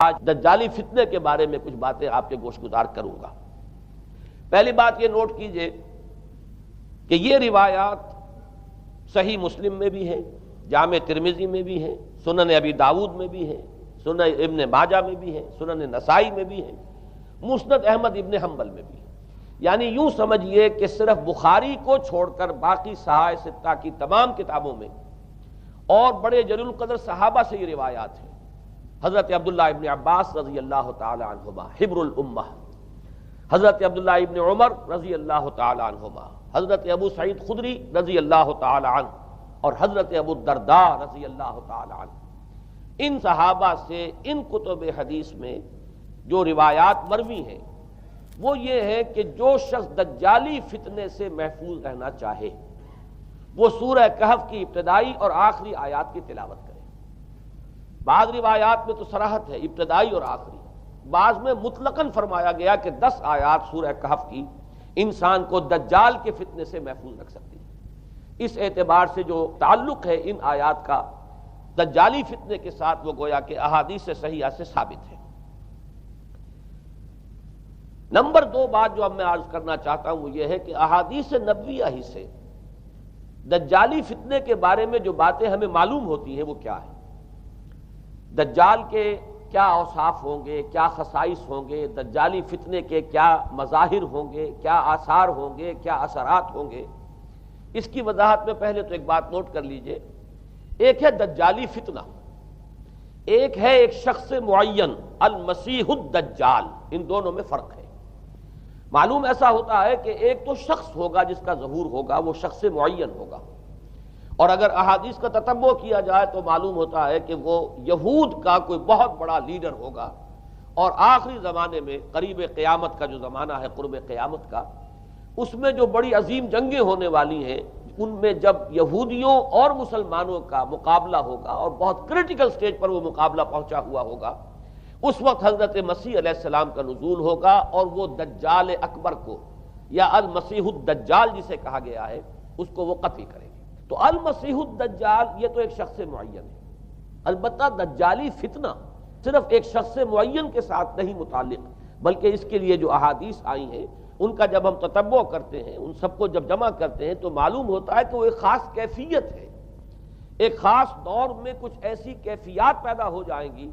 آج دجالی فتنے کے بارے میں کچھ باتیں آپ کے گوش گزار کروں گا۔ پہلی بات یہ نوٹ کیجئے کہ یہ روایات صحیح مسلم میں بھی ہیں، جامع ترمذی میں بھی ہیں، سنن ابی داؤد میں بھی ہیں، سنن ابن ماجہ میں بھی ہیں، سنن نسائی میں بھی ہیں، مسند احمد ابن حنبل میں بھی ہیں۔ یعنی یوں سمجھیے کہ صرف بخاری کو چھوڑ کر باقی صحاح ستہ کی تمام کتابوں میں اور بڑے جلیل القدر صحابہ سے یہ روایات ہیں۔ حضرت عبداللہ ابن عباس رضی اللہ تعالی عنہما حبر الامہ، حضرت عبداللہ ابن عمر رضی اللہ تعالی عنہما، حضرت ابو سعید خدری رضی اللہ تعالی عنہ اور حضرت ابو الدرداء رضی اللہ تعالی عنہ، ان صحابہ سے ان کتب حدیث میں جو روایات مروی ہیں وہ یہ ہے کہ جو شخص دجالی فتنے سے محفوظ رہنا چاہے وہ سورہ کہف کی ابتدائی اور آخری آیات کی تلاوت کرے۔ بعض روایات میں تو صراحت ہے ابتدائی اور آخری، بعض میں مطلقاً فرمایا گیا کہ 10 آیات سورہ کہف کی انسان کو دجال کے فتنے سے محفوظ رکھ سکتی ہے۔ اس اعتبار سے جو تعلق ہے ان آیات کا دجالی فتنے کے ساتھ وہ گویا کہ احادیث صحیحہ سے ثابت ہے۔ نمبر 2 بات جو اب میں عرض کرنا چاہتا ہوں وہ یہ ہے کہ احادیث نبویہ ہی سے دجالی فتنے کے بارے میں جو باتیں ہمیں معلوم ہوتی ہیں وہ کیا ہے، دجال کے کیا اوصاف ہوں گے، کیا خصائص ہوں گے، دجالی فتنے کے کیا مظاہر ہوں گے، کیا آثار ہوں گے، کیا اثرات ہوں گے۔ اس کی وضاحت میں پہلے تو ایک بات نوٹ کر لیجئے، ایک ہے دجالی فتنہ، ایک ہے ایک شخص معین المسیح الدجال، ان دونوں میں فرق ہے۔ معلوم ایسا ہوتا ہے کہ ایک تو شخص ہوگا جس کا ظہور ہوگا، وہ شخص معین ہوگا، اور اگر احادیث کا تتبع کیا جائے تو معلوم ہوتا ہے کہ وہ یہود کا کوئی بہت بڑا لیڈر ہوگا، اور آخری زمانے میں قریب قیامت کا جو زمانہ ہے، قرب قیامت کا، اس میں جو بڑی عظیم جنگیں ہونے والی ہیں ان میں جب یہودیوں اور مسلمانوں کا مقابلہ ہوگا اور بہت کریٹیکل سٹیج پر وہ مقابلہ پہنچا ہوا ہوگا، اس وقت حضرت مسیح علیہ السلام کا نزول ہوگا اور وہ دجال اکبر کو یا المسیح الدجال جسے کہا گیا ہے اس کو وہ قتل کریں گے۔ تو المسیح الدجال یہ تو ایک شخص معین ہے، البتہ دجالی فتنہ صرف ایک شخص معین کے ساتھ نہیں متعلق، بلکہ اس کے لیے جو احادیث آئی ہیں ان کا جب ہم تتبع کرتے ہیں، ان سب کو جب جمع کرتے ہیں تو معلوم ہوتا ہے کہ وہ ایک خاص کیفیت ہے، ایک خاص دور میں کچھ ایسی کیفیات پیدا ہو جائیں گی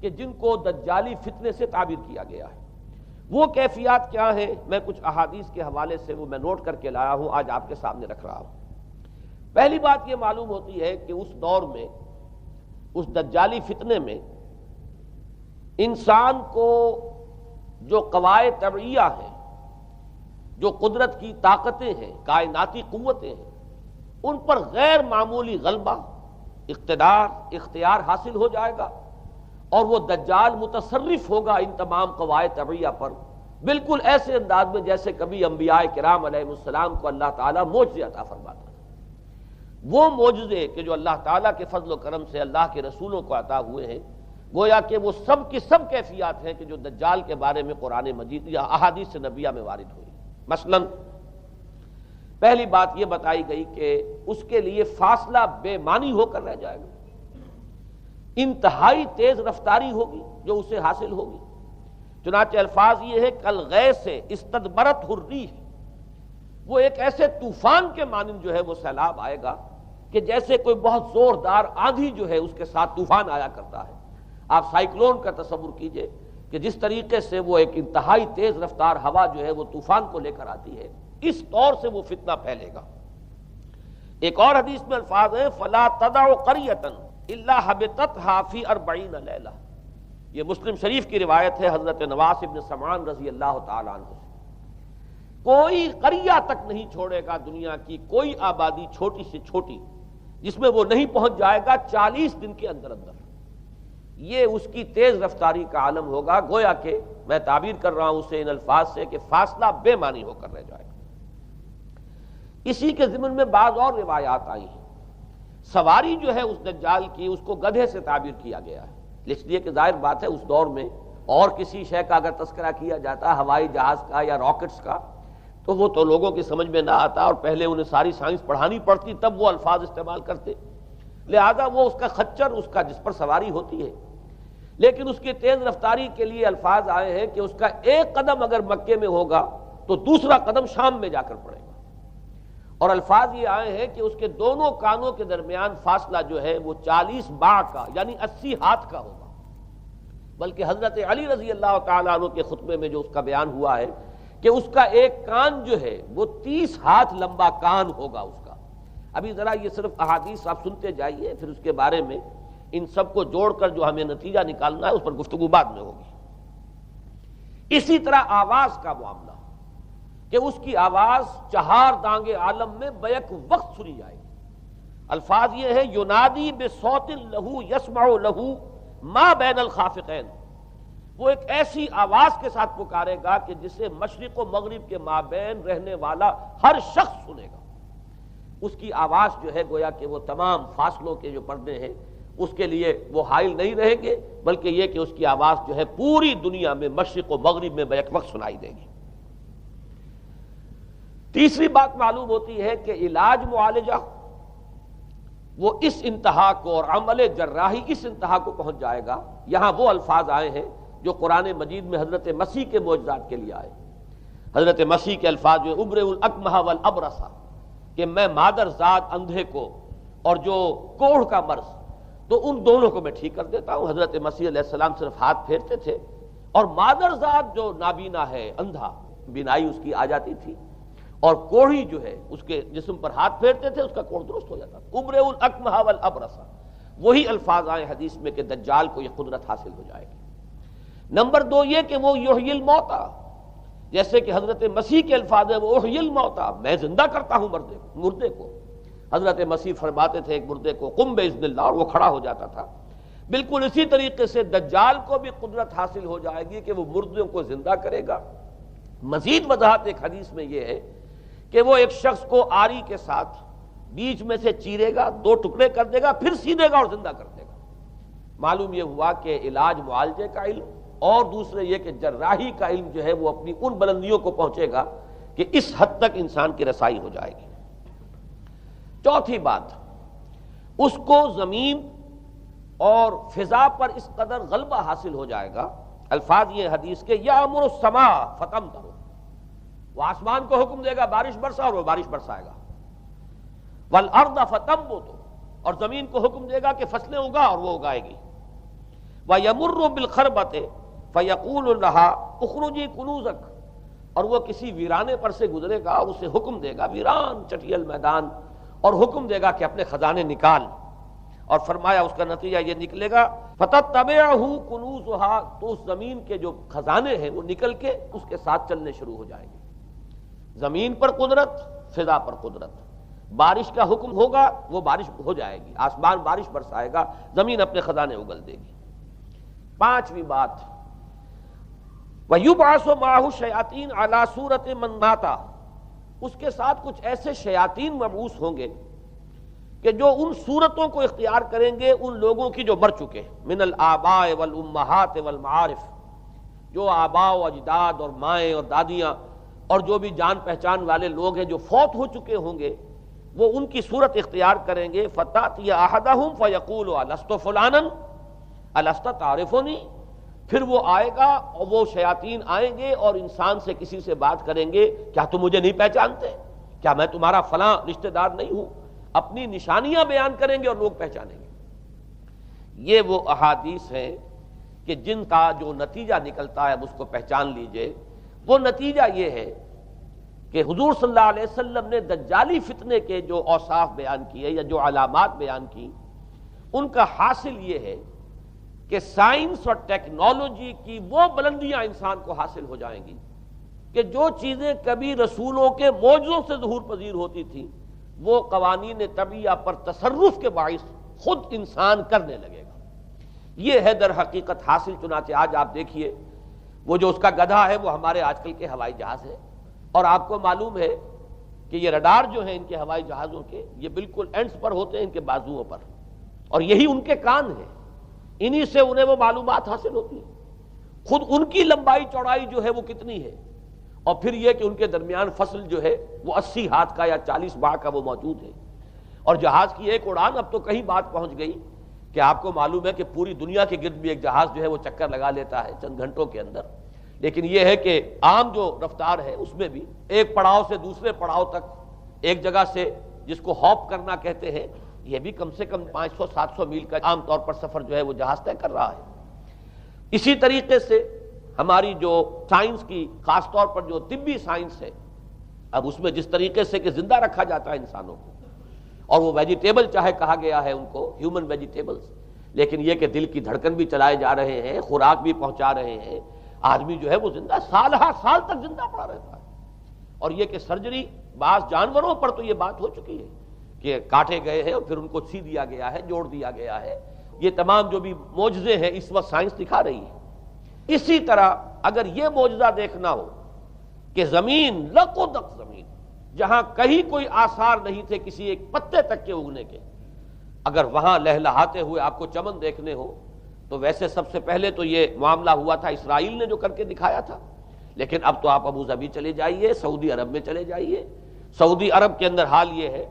کہ جن کو دجالی فتنے سے تعبیر کیا گیا ہے۔ وہ کیفیات کیا ہیں، میں کچھ احادیث کے حوالے سے وہ میں نوٹ کر کے لایا ہوں، آج آپ کے سامنے رکھ رہا ہوں۔ پہلی بات یہ معلوم ہوتی ہے کہ اس دور میں، اس دجالی فتنے میں، انسان کو جو قواعد طبعیہ ہیں، جو قدرت کی طاقتیں ہیں، کائناتی قوتیں ہیں، ان پر غیر معمولی غلبہ، اقتدار، اختیار حاصل ہو جائے گا، اور وہ دجال متصرف ہوگا ان تمام قواعد طبعیہ پر، بالکل ایسے انداز میں جیسے کبھی انبیاء کرام علیہ السلام کو اللہ تعالیٰ معجزے عطا فرماتا تھا۔ وہ معجزے کہ جو اللہ تعالیٰ کے فضل و کرم سے اللہ کے رسولوں کو عطا ہوئے ہیں، گویا کہ وہ سب کی سب کیفیات ہیں کہ جو دجال کے بارے میں قرآن مجید یا احادیث نبیہ میں وارد ہوئی۔ مثلا پہلی بات یہ بتائی گئی کہ اس کے لیے فاصلہ بے معنی ہو کر رہ جائے گا، انتہائی تیز رفتاری ہوگی جو اسے حاصل ہوگی۔ چنانچہ الفاظ یہ ہے کالغیث استدبرت الریح، وہ ایک ایسے طوفان کے مانند جو ہے وہ سیلاب آئے گا کہ جیسے کوئی بہت زوردار آندھی جو ہے اس کے ساتھ طوفان آیا کرتا ہے۔ آپ سائیکلون کا تصور کیجئے کہ جس طریقے سے وہ ایک انتہائی تیز رفتار ہوا جو ہے وہ طوفان کو لے کر آتی ہے، اس طور سے وہ فتنہ پھیلے گا۔ ایک اور حدیث میں الفاظ ہیں فلا تدع قریۃ الا حبطتها فی 40 لیلہ، یہ مسلم شریف کی روایت ہے حضرت نواس ابن سمعان رضی اللہ تعالی عنہ سے۔ کوئی قریہ تک نہیں چھوڑے گا دنیا کی کوئی آبادی چھوٹی سے چھوٹی جس میں وہ نہیں پہنچ جائے گا 40 دن کے اندر اندر۔ یہ اس کی تیز رفتاری کا عالم ہوگا، گویا کہ میں تعبیر کر رہا ہوں اسے ان الفاظ سے کہ فاصلہ بے معنی ہو کر رہ جائے گا۔ اسی کے ضمن میں بعض اور روایات آئی ہیں۔ سواری جو ہے اس دجال کی اس کو گدھے سے تعبیر کیا گیا ہے، اس لیے کہ ظاہر بات ہے اس دور میں اور کسی شے کا اگر تذکرہ کیا جاتا ہوائی جہاز کا یا راکٹس کا تو وہ تو لوگوں کی سمجھ میں نہ آتا، اور پہلے انہیں ساری سائنس پڑھانی پڑتی تب وہ الفاظ استعمال کرتے، لہذا وہ اس کا خچر، اس کا جس پر سواری ہوتی ہے۔ لیکن اس کی تیز رفتاری کے لیے الفاظ آئے ہیں کہ اس کا ایک قدم اگر مکے میں ہوگا تو دوسرا قدم شام میں جا کر پڑے گا، اور الفاظ یہ آئے ہیں کہ اس کے دونوں کانوں کے درمیان فاصلہ جو ہے وہ 40 باع کا یعنی 80 ہاتھ کا ہوگا، بلکہ حضرت علی رضی اللہ تعالیٰ عنہ کے خطبے میں جو اس کا بیان ہوا ہے کہ اس کا ایک کان جو ہے وہ 30 ہاتھ لمبا کان ہوگا اس کا۔ ابھی ذرا یہ صرف احادیث آپ سنتے جائیے، پھر اس کے بارے میں ان سب کو جوڑ کر جو ہمیں نتیجہ نکالنا ہے اس پر گفتگو بعد میں ہوگی۔ اسی طرح آواز کا معاملہ کہ اس کی آواز 4 دانگ عالم میں بیک وقت سنی جائے گی۔ الفاظ یہ ہے ینادی بصوت لہو یسمع لہو ما بین الخافقین، وہ ایک ایسی آواز کے ساتھ پکارے گا کہ جسے مشرق و مغرب کے مابین رہنے والا ہر شخص سنے گا۔ اس کی آواز جو ہے گویا کہ وہ تمام فاصلوں کے جو پردے ہیں اس کے لیے وہ حائل نہیں رہیں گے، بلکہ یہ کہ اس کی آواز جو ہے پوری دنیا میں مشرق و مغرب میں بیک وقت سنائی دے گی۔ تیسری بات معلوم ہوتی ہے کہ علاج معالجہ وہ اس انتہا کو اور عمل جراحی اس انتہا کو پہنچ جائے گا۔ یہاں وہ الفاظ آئے ہیں جو قرآن مجید میں حضرت مسیح کے معجزات کے لیے آئے۔ حضرت مسیح کے الفاظ جو ابرئ الاکمہ والابرص، کہ میں مادر زاد اندھے کو اور جو کوڑھ کا مرض تو ان دونوں کو میں ٹھیک کر دیتا ہوں۔ حضرت مسیح علیہ السلام صرف ہاتھ پھیرتے تھے اور مادر زاد جو نابینا ہے، اندھا، بینائی اس کی آ جاتی تھی، اور کوڑھی جو ہے اس کے جسم پر ہاتھ پھیرتے تھے، اس کا کوڑھ درست ہو جاتا تھا۔ ابرئ الاکمہ والابرص، وہی الفاظ آئے حدیث میں کہ دجال کو یہ قدرت حاصل ہو جائے گی۔ نمبر 2 یہ کہ وہ یحیی الموتى، جیسے کہ حضرت مسیح کے الفاظ ہیں وہ احیی الموتى، میں زندہ کرتا ہوں مردے کو۔ حضرت مسیح فرماتے تھے ایک مردے کو قم باذن اللہ، اور وہ کھڑا ہو جاتا تھا۔ بالکل اسی طریقے سے دجال کو بھی قدرت حاصل ہو جائے گی کہ وہ مردوں کو زندہ کرے گا۔ مزید وضاحت ایک حدیث میں یہ ہے کہ وہ ایک شخص کو آری کے ساتھ بیچ میں سے چیرے گا، 2 ٹکڑے کر دے گا، پھر سیدھے گا اور زندہ کر دے گا۔ معلوم یہ ہوا کہ علاج معالجے کا علم اور دوسرے یہ کہ جراحی کا علم جو ہے وہ اپنی ان بلندیوں کو پہنچے گا کہ اس حد تک انسان کی رسائی ہو جائے گی۔ چوتھی بات، اس کو زمین اور فضا پر اس قدر غلبہ حاصل ہو جائے گا۔ الفاظ یہ حدیث کے یامر السماء فتمطر، وہ آسمان کو حکم دے گا بارش برسا اور وہ بارش برسائے گا۔ والارض فتنبت، اور زمین کو حکم دے گا کہ فصلیں اگا اور وہ اگائے گی۔ وَيَمُرُّ بِالْخَرْبَةِ فَيَقُولُ لَهَا اُخْرُجِي كُنُوزَكَ، اور وہ کسی ویرانے پر سے گزرے گا، اسے حکم دے گا، ویران چٹیل میدان، اور حکم دے گا کہ اپنے خزانے نکال، اور فرمایا اس کا نتیجہ یہ نکلے گا فَتَتَّبِعُهُ كُنُوزُهَا، تو اس زمین کے جو خزانے ہیں وہ نکل کے اس کے ساتھ چلنے شروع ہو جائیں گے۔ زمین پر قدرت، فضا پر قدرت، بارش کا حکم ہوگا وہ بارش ہو جائے گی، آسمان بارش برسائے گا، زمین اپنے خزانے اگل دے گی۔ 5ویں بات، وَيُبْعَثُ مَعَهُ الشَّيَاطِينُ عَلَى صُورَةِ مَن مَاتَ، اس کے ساتھ کچھ ایسے شیاطین مبعوث ہوں گے کہ جو ان صورتوں کو اختیار کریں گے ان لوگوں کی جو مر چکے، من الآباء والأمہات والمعارف، جو آباء و اجداد اور مائیں اور دادیاں اور جو بھی جان پہچان والے لوگ ہیں جو فوت ہو چکے ہوں گے، وہ ان کی صورت اختیار کریں گے۔ فَتَأْتِيَ أَحَدَهُمْ فَيَقُولُ أَلَسْتُ فُلَانًا الست تعرفونی، پھر وہ آئے گا اور وہ شیاطین آئیں گے اور انسان سے کسی سے بات کریں گے، کیا تم مجھے نہیں پہچانتے؟ کیا میں تمہارا فلاں رشتہ دار نہیں ہوں؟ اپنی نشانیاں بیان کریں گے اور لوگ پہچانیں گے۔ یہ وہ احادیث ہیں کہ جن کا جو نتیجہ نکلتا ہے اب اس کو پہچان لیجئے۔ وہ نتیجہ یہ ہے کہ حضور صلی اللہ علیہ وسلم نے دجالی فتنے کے جو اوصاف بیان کیے یا جو علامات بیان کی، ان کا حاصل یہ ہے کہ سائنس اور ٹیکنالوجی کی وہ بلندیاں انسان کو حاصل ہو جائیں گی کہ جو چیزیں کبھی رسولوں کے معجزوں سے ظہور پذیر ہوتی تھیں وہ قوانین طبیعہ پر تصرف کے باعث خود انسان کرنے لگے گا۔ یہ ہے در حقیقت حاصل۔ چنانچہ آج آپ دیکھیے وہ جو اس کا گدھا ہے وہ ہمارے آج کل کے ہوائی جہاز ہے، اور آپ کو معلوم ہے کہ یہ رڈار جو ہیں ان کے ہوائی جہازوں کے، یہ بالکل اینڈز پر ہوتے ہیں ان کے بازوؤں پر، اور یہی ان کے کان ہیں، انہی سے انہیں وہ معلومات حاصل ہوتی ہیں۔ خود ان کی لمبائی چوڑائی جو ہے وہ کتنی ہے، اور پھر یہ کہ ان کے درمیان فصل جو ہے وہ 80 ہاتھ کا یا 40 باع کا وہ موجود ہے، اور جہاز کی ایک اڑان اب تو کہیں بات پہنچ گئی کہ آپ کو معلوم ہے کہ پوری دنیا کے گرد بھی ایک جہاز جو ہے وہ چکر لگا لیتا ہے چند گھنٹوں کے اندر، لیکن یہ ہے کہ عام جو رفتار ہے اس میں بھی ایک پڑاؤ سے دوسرے پڑاؤ تک، ایک جگہ سے جس کو ہاپ کرنا کہتے ہیں، یہ بھی کم سے کم 500-700 میل کا عام طور پر سفر جو ہے وہ جہاز طے کر رہا ہے۔ اسی طریقے سے ہماری جو سائنس کی، خاص طور پر جو طبی سائنس ہے، اب اس میں جس طریقے سے کہ زندہ رکھا جاتا ہے انسانوں کو، اور وہ ویجیٹیبل چاہے کہا گیا ہے ان کو ہیومن ویجیٹیبلز، لیکن یہ کہ دل کی دھڑکن بھی چلائے جا رہے ہیں، خوراک بھی پہنچا رہے ہیں، آدمی جو ہے وہ زندہ سال ہر سال تک زندہ پڑا رہتا ہے۔ اور یہ کہ سرجری بعض جانوروں پر تو یہ بات ہو چکی ہے کہ کاٹے گئے ہیں اور پھر ان کو سی دیا گیا ہے، جوڑ دیا گیا ہے، یہ تمام جو بھی معجزے ہیں اس وقت سائنس دکھا رہی ہے۔ اسی طرح اگر یہ معجزہ دیکھنا ہو کہ زمین لق و دق زمین، جہاں کہیں کوئی آثار نہیں تھے کسی ایک پتے تک کے اگنے کے، اگر وہاں لہلہاتے ہوئے آپ کو چمن دیکھنے ہو تو ویسے سب سے پہلے تو یہ معاملہ ہوا تھا اسرائیل نے جو کر کے دکھایا تھا، لیکن اب تو آپ ابوظبی چلے جائیے، سعودی عرب میں چلے جائیے۔ سعودی عرب کے اندر حال یہ ہے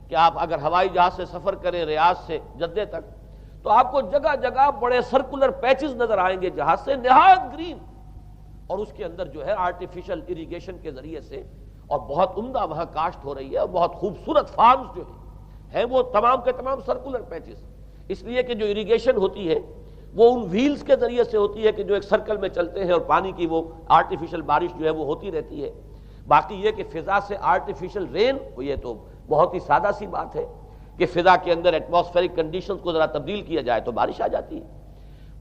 کہ آپ اگر ہوائی جہاز سے سفر کریں ریاض سے جدہ تک تو آپ کو جگہ جگہ بڑے سرکولر پیچز نظر آئیں گے جہاز سے، نہایت گرین، اور اس کے اندر جو ہے آرٹیفیشل اریگیشن کے ذریعے سے اور بہت عمدہ وہاں کاشت ہو رہی ہے، اور بہت خوبصورت فارمز جو ہیں وہ تمام کے تمام سرکولر پیچز، اس لیے کہ جو اریگیشن ہوتی ہے وہ ان ویلز کے ذریعے سے ہوتی ہے کہ جو ایک سرکل میں چلتے ہیں اور پانی کی وہ آرٹیفیشل بارش جو ہے وہ ہوتی رہتی ہے۔ باقی یہ کہ فضا سے آرٹیفیشل رین، یہ تو بہت ہی سادہ سی بات ہے کہ فضا کے اندر ایٹماسفیرک کنڈیشنز کو ذرا تبدیل کیا جائے تو بارش آ جاتی ہے۔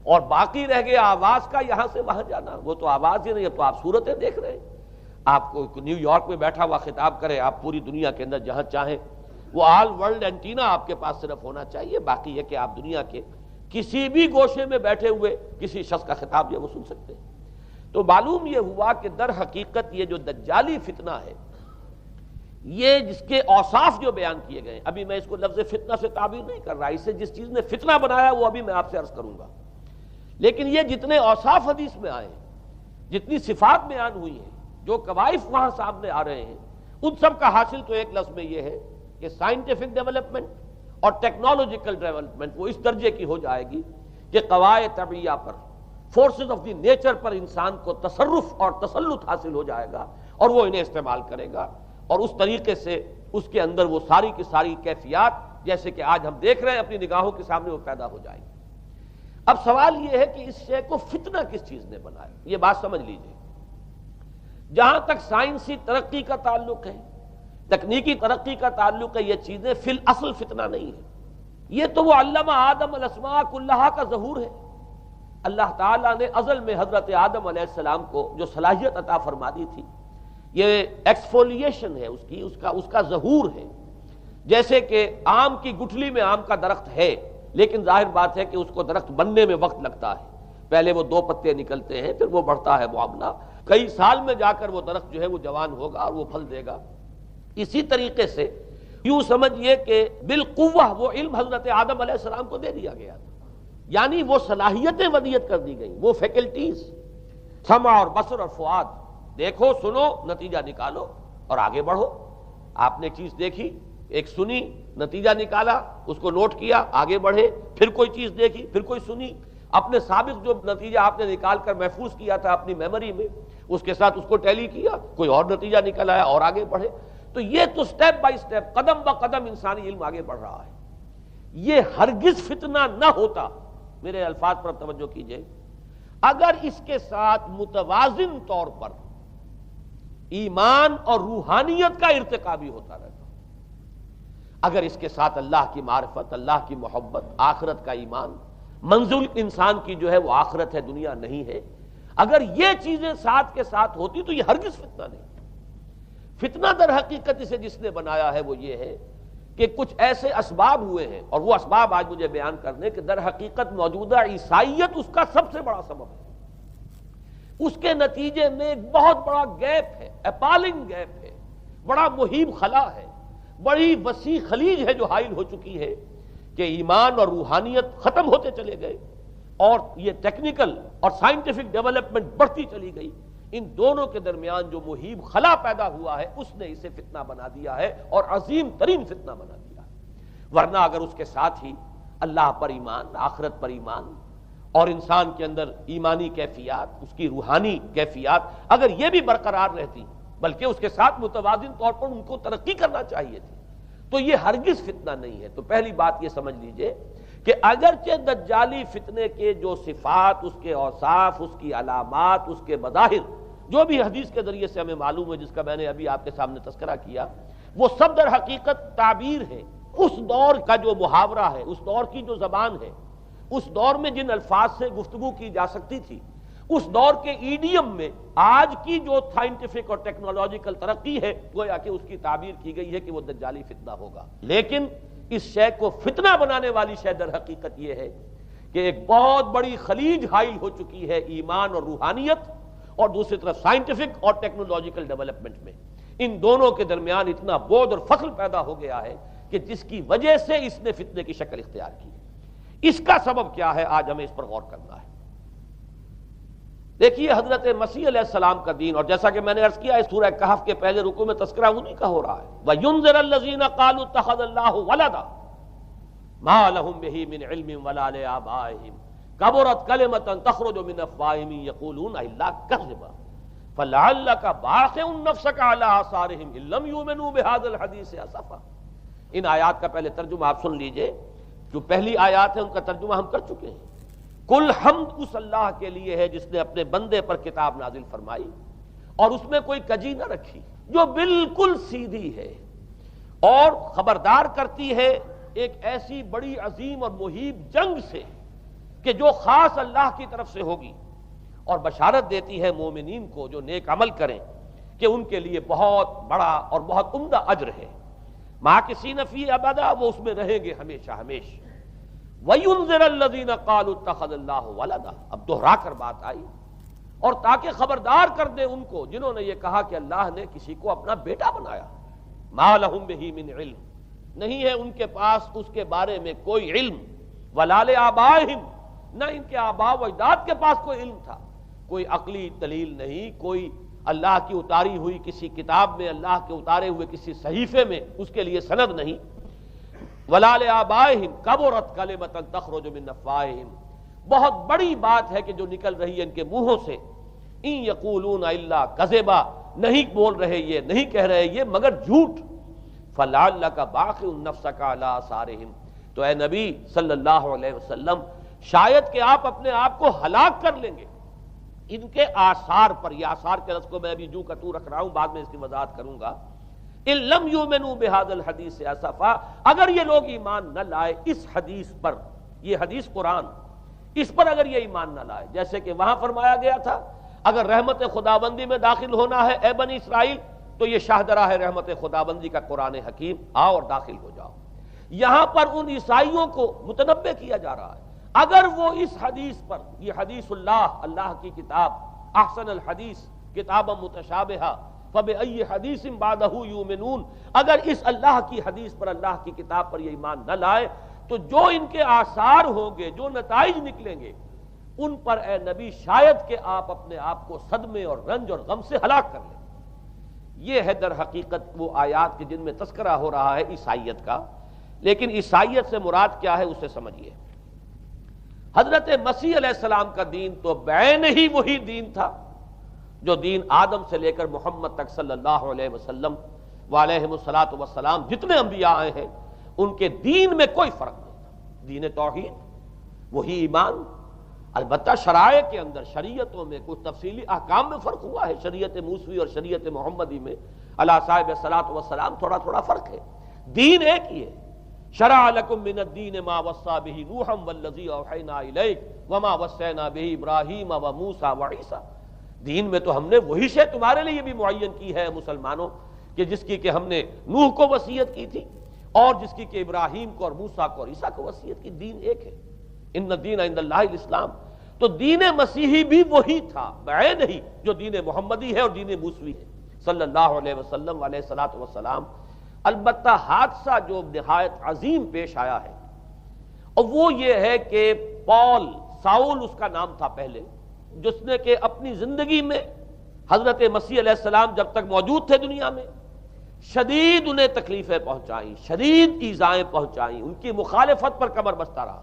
اور باقی رہ گیا آواز کا یہاں سے وہاں جانا، وہ تو آواز ہی نہیں، تو آپ صورتیں دیکھ رہے ہیں۔ آپ کو نیو یارک میں بیٹھا ہوا خطاب کرے، آپ پوری دنیا کے اندر جہاں چاہیں، وہ آل ورلڈ اینٹینا آپ کے پاس صرف ہونا چاہیے، باقی یہ کہ آپ دنیا کے کسی بھی گوشے میں بیٹھے ہوئے کسی شخص کا خطاب جو وہ سن سکتے ہیں۔ تو معلوم یہ ہوا کہ در حقیقت یہ جو دجالی فتنہ ہے، یہ جس کے اوصاف جو بیان کیے گئے، ابھی میں اس کو لفظ فتنہ سے تعبیر نہیں کر رہا، اسے جس چیز نے فتنہ بنایا وہ ابھی میں آپ سے عرض کروں گا، لیکن یہ جتنے اوصاف حدیث میں آئے ہیں، جتنی صفات بیان ہوئی ہیں، جو کوائف وہاں سامنے آ رہے ہیں، ان سب کا حاصل تو ایک لفظ میں یہ ہے کہ سائنٹیفک ڈیولپمنٹ اور ٹیکنالوجیکل ڈیولپمنٹ وہ اس درجے کی ہو جائے گی کہ قواعد طبیعیہ پر، فورسز آف دی نیچر پر انسان کو تصرف اور تسلط حاصل ہو جائے گا، اور وہ انہیں استعمال کرے گا، اور اس طریقے سے اس کے اندر وہ ساری کی ساری کیفیات جیسے کہ آج ہم دیکھ رہے ہیں اپنی نگاہوں کے سامنے وہ پیدا ہو جائیں گی۔ اب سوال یہ ہے کہ اس شے کو فتنہ کس چیز نے بنایا، یہ بات سمجھ لیجئے۔ جہاں تک سائنسی ترقی کا تعلق ہے، تکنیکی ترقی کا تعلق ہے، یہ چیزیں فی الاصل فتنہ نہیں ہے، یہ تو وہ علمہ آدم الاسماء کلہا کا ظہور ہے۔ اللہ تعالیٰ نے ازل میں حضرت آدم علیہ السلام کو جو صلاحیت عطا فرما دی تھی، یہ ایکسفولیشن ہے اس کا ظہور ہے۔ جیسے کہ آم کی گٹھلی میں آم کا درخت ہے، لیکن ظاہر بات ہے کہ اس کو درخت بننے میں وقت لگتا ہے، پہلے وہ 2 پتے نکلتے ہیں، پھر وہ بڑھتا ہے معاملہ، کئی سال میں جا کر وہ درخت جو ہے وہ جوان ہوگا اور وہ پھل دے گا۔ اسی طریقے سے یوں سمجھئے کہ بالقوہ وہ علم حضرت آدم علیہ السلام کو دے دیا گیا تھا، یعنی وہ صلاحیتیں ودیت کر دی گئیں، وہ فیکلٹیز، سمع اور بصر اور فؤاد، دیکھو سنو نتیجہ نکالو اور آگے بڑھو۔ آپ نے چیز دیکھی، ایک سنی، نتیجہ نکالا، اس کو نوٹ کیا، آگے بڑھے، پھر کوئی چیز دیکھی، پھر کوئی سنی، اپنے سابق جو نتیجہ آپ نے نکال کر محفوظ کیا تھا اپنی میموری میں، اس کے ساتھ اس کو ٹیلی کیا، کوئی اور نتیجہ نکل آیا اور آگے بڑھے۔ تو یہ تو سٹیپ بائی سٹیپ، قدم با قدم انسانی علم آگے بڑھ رہا ہے۔ یہ ہرگز فتنہ نہ ہوتا، میرے الفاظ پر توجہ کیجئے، اگر اس کے ساتھ متوازن طور پر ایمان اور روحانیت کا ارتقا بھی ہوتا رہتا، اگر اس کے ساتھ اللہ کی معرفت، اللہ کی محبت، آخرت کا ایمان، منزل انسان کی جو ہے وہ آخرت ہے، دنیا نہیں ہے، اگر یہ چیزیں ساتھ کے ساتھ ہوتی تو یہ ہرگز فتنہ نہیں۔ فتنہ در حقیقت اسے جس نے بنایا ہے وہ یہ ہے کہ کچھ ایسے اسباب ہوئے ہیں، اور وہ اسباب آج مجھے بیان کرنے کہ در حقیقت موجودہ عیسائیت اس کا سب سے بڑا سبب ہے۔ اس کے نتیجے میں ایک بہت بڑا گیپ ہے، اپالنگ گیپ ہے، بڑا مہیب خلا ہے، بڑی وسیع خلیج ہے جو حائل ہو چکی ہے کہ ایمان اور روحانیت ختم ہوتے چلے گئے، اور یہ ٹیکنیکل اور سائنٹیفک ڈیولپمنٹ بڑھتی چلی گئی۔ ان دونوں کے درمیان جو مہیب خلا پیدا ہوا ہے اس نے اسے فتنہ بنا دیا ہے، اور عظیم ترین فتنہ بنا دیا ہے۔ ورنہ اگر اس کے ساتھ ہی اللہ پر ایمان، آخرت پر ایمان اور انسان کے اندر ایمانی کیفیات، اس کی روحانی کیفیات اگر یہ بھی برقرار رہتی، بلکہ اس کے ساتھ متوازن طور پر ان کو ترقی کرنا چاہیے تھی، تو یہ ہرگز فتنہ نہیں ہے۔ تو پہلی بات یہ سمجھ لیجئے کہ اگرچہ دجالی فتنے کے جو صفات، اس کے اوصاف، اس کی علامات، اس کے مظاہر جو بھی حدیث کے ذریعے سے ہمیں معلوم ہے، جس کا میں نے ابھی آپ کے سامنے تذکرہ کیا، وہ سب در حقیقت تعبیر ہے اس دور کا جو محاورہ ہے، اس دور کی جو زبان ہے، اس دور میں جن الفاظ سے گفتگو کی جا سکتی تھی، اس دور کے ایڈیم میں آج کی جو سائنٹیفک اور ٹیکنالوجیکل ترقی ہے، گویا کہ اس کی تعبیر کی گئی ہے کہ وہ دجالی فتنہ ہوگا۔ لیکن اس شے کو فتنہ بنانے والی شے در حقیقت یہ ہے کہ ایک بہت بڑی خلیج حائل ہو چکی ہے ایمان اور روحانیت، اور دوسری طرف سائنٹیفک اور ٹیکنالوجیکل ڈیولپمنٹ میں ان دونوں کے درمیان اتنا بعد اور فصل پیدا ہو گیا ہے کہ جس کی وجہ سے اس نے فتنے کی شکل اختیار کی۔ اس کا سبب کیا ہے، آج ہمیں اس پر غور کرنا ہے۔ دیکھیے حضرت مسیح علیہ السلام کا دین، اور جیسا کہ میں نے عرض کیا اس سورہ کہف کے پہلے رکوع میں تذکرہ انہی کا ہو رہا ہے، وَيُنذِرَ الَّذِينَ قَالُوا اتَّخَذَ اللَّهُ وَلَدًا مَا لَهُم بِهِ مِنْ عِلْمٍ وَلَا لِآبَائِهِمْ كَبُرَتْ كَلِمَةً تَخْرُجُ مِنْ أَفْوَاهِهِمْ يَقُولُونَ إِلَّا كَذِبًا فَلَعَلَّكَ بَاخِعٌ نَفْسَكَ عَلَىٰ آثَارِهِمْ إِن لَّمْ يُؤْمِنُوا بِهَٰذَا الْحَدِيثِ أَسَفًا۔ ان آیات کا پہلے ترجمہ آپ سن لیجئے، جو پہلی آیات ہے ان کا ترجمہ ہم کر چکے ہیں۔ کل حمد اس اللہ کے لیے ہے جس نے اپنے بندے پر کتاب نازل فرمائی اور اس میں کوئی کجی نہ رکھی، جو بالکل سیدھی ہے اور خبردار کرتی ہے ایک ایسی بڑی عظیم اور مہیب جنگ سے کہ جو خاص اللہ کی طرف سے ہوگی، اور بشارت دیتی ہے مومنین کو جو نیک عمل کریں کہ ان کے لیے بہت بڑا اور بہت عمدہ اجر ہے، ماکثین فیہ ابدا، وہ اس میں رہیں گے ہمیشہ ہمیشہ۔ وَيُنذِرَ الَّذِينَ قَالُوا اتَّخَذَ اللَّهُ وَلَدًا، اب دوہرا کر بات آئی، اور تاکہ خبردار کر دے ان کو جنہوں نے یہ کہا کہ اللہ نے کسی کو اپنا بیٹا بنایا۔ مَا لَهُم بِهِ مِنْ عِلْمٍ، نہیں ہے ان کے پاس اس کے بارے میں کوئی علم، وَلَا لِآبَائِهِمْ، نہ ان کے آباء و اجداد کے پاس کوئی علم تھا، کوئی عقلی دلیل نہیں، کوئی اللہ کی اتاری ہوئی کسی کتاب میں، اللہ کے اتارے ہوئے کسی صحیفے میں اس کے لیے سند نہیں۔ وَلَا لِآبَائِهِمْ كَبُرَتْ كَلِمَةً تَخْرُجُ مِنْ أَفْوَاهِهِمْ، بہت بڑی بات ہے کہ جو نکل رہی ہے ان کے منہوں سے، إِن يَقُولُونَ إِلَّا كَذِبًا، نہیں بول رہے یہ، نہیں کہہ رہے یہ مگر جھوٹ۔ فَلَعَلَّكَ بَاخِعٌ نَفْسَكَ عَلَىٰ آثَارِهِمْ، تو اے نبی صلی اللہ علیہ وسلم شاید کہ آپ اپنے آپ کو ہلاک کر لیں گے ان کے آثار پر۔ یہ آثار کے لفظ کو میں ابھی جو کا تو رکھ رہا ہوں، بعد میں اس کی وضاحت کروں گا۔ ان لم یؤمنوا بهذا الحدیث اسفا، اگر یہ لوگ ایمان نہ لائے اس حدیث پر، یہ حدیث قرآن، اس پر اگر یہ ایمان نہ لائے، جیسے کہ وہاں فرمایا گیا تھا اگر رحمت خداوندی میں داخل ہونا ہے اے بنی اسرائیل تو یہ شاہدرہ ہے رحمت خداوندی کا قرآن حکیم، آؤ اور داخل ہو جاؤ۔ یہاں پر ان عیسائیوں کو متنبہ کیا جا رہا ہے اگر وہ اس حدیث پر، یہ حدیث اللہ، اللہ کی کتاب، احسن الحدیث کتابا متشابہہ فَبِأَيِّ حَدِيثٍ بَعْدَهُ يُؤْمِنُونَ، اگر اس اللہ کی حدیث پر، اللہ کی کتاب پر یہ ایمان نہ لائے تو جو ان کے آثار ہوں گے، جو نتائج نکلیں گے، ان پر اے نبی شاید کہ آپ اپنے آپ کو صدمے اور رنج اور غم سے ہلاک کر لیں۔ یہ ہے در حقیقت وہ آیات کے جن میں تذکرہ ہو رہا ہے عیسائیت کا، لیکن عیسائیت سے مراد کیا ہے اسے سمجھیے۔ حضرت مسیح علیہ السلام کا دین تو بعین ہی وہی دین تھا جو دین آدم سے لے کر محمد تک صلی اللہ علیہ وسلم وعلیہم الصلاۃ والسلام جتنے انبیاء آئے ہیں ان کے دین میں کوئی فرق نہیں تھا۔ دین توحید، وہی ایمان، البتہ شرائع کے اندر، شریعتوں میں کچھ تفصیلی احکام میں فرق ہوا ہے، شریعت موسوی اور شریعت محمدی میں علی صاحب الصلاۃ والسلام تھوڑا تھوڑا فرق ہے، دین ایک ہی ہے۔ شرع لکم من الدین ما وصی بہ نوحا والذی اوحینا الیک وما وصینا بہ ابراہیم وموسیٰ وعیسیٰ، دین میں تو ہم نے وہی شے تمہارے لیے بھی معین کی ہے مسلمانوں، کہ جس کی کہ ہم نے نوح کو وصیت کی تھی اور جس کی کہ ابراہیم کو اور موسیٰ کو اور عیسیٰ کو وصیت کی، دین ایک ہے۔ ان الدین عند اللہ الاسلام، تو دین مسیحی بھی وہی تھا بعین ہی جو دین محمدی ہے اور دین موسوی ہے صلی اللہ علیہ وسلم علیہ الصلاۃ والسلام۔ البتہ حادثہ جو نہایت عظیم پیش آیا ہے اور وہ یہ ہے کہ پال، ساؤل اس کا نام تھا پہلے، جس نے کہ اپنی زندگی میں حضرت مسیح علیہ السلام جب تک موجود تھے دنیا میں شدید انہیں تکلیفیں پہنچائیں، شدید ایذائیں پہنچائیں، ان کی مخالفت پر کمر بستہ رہا،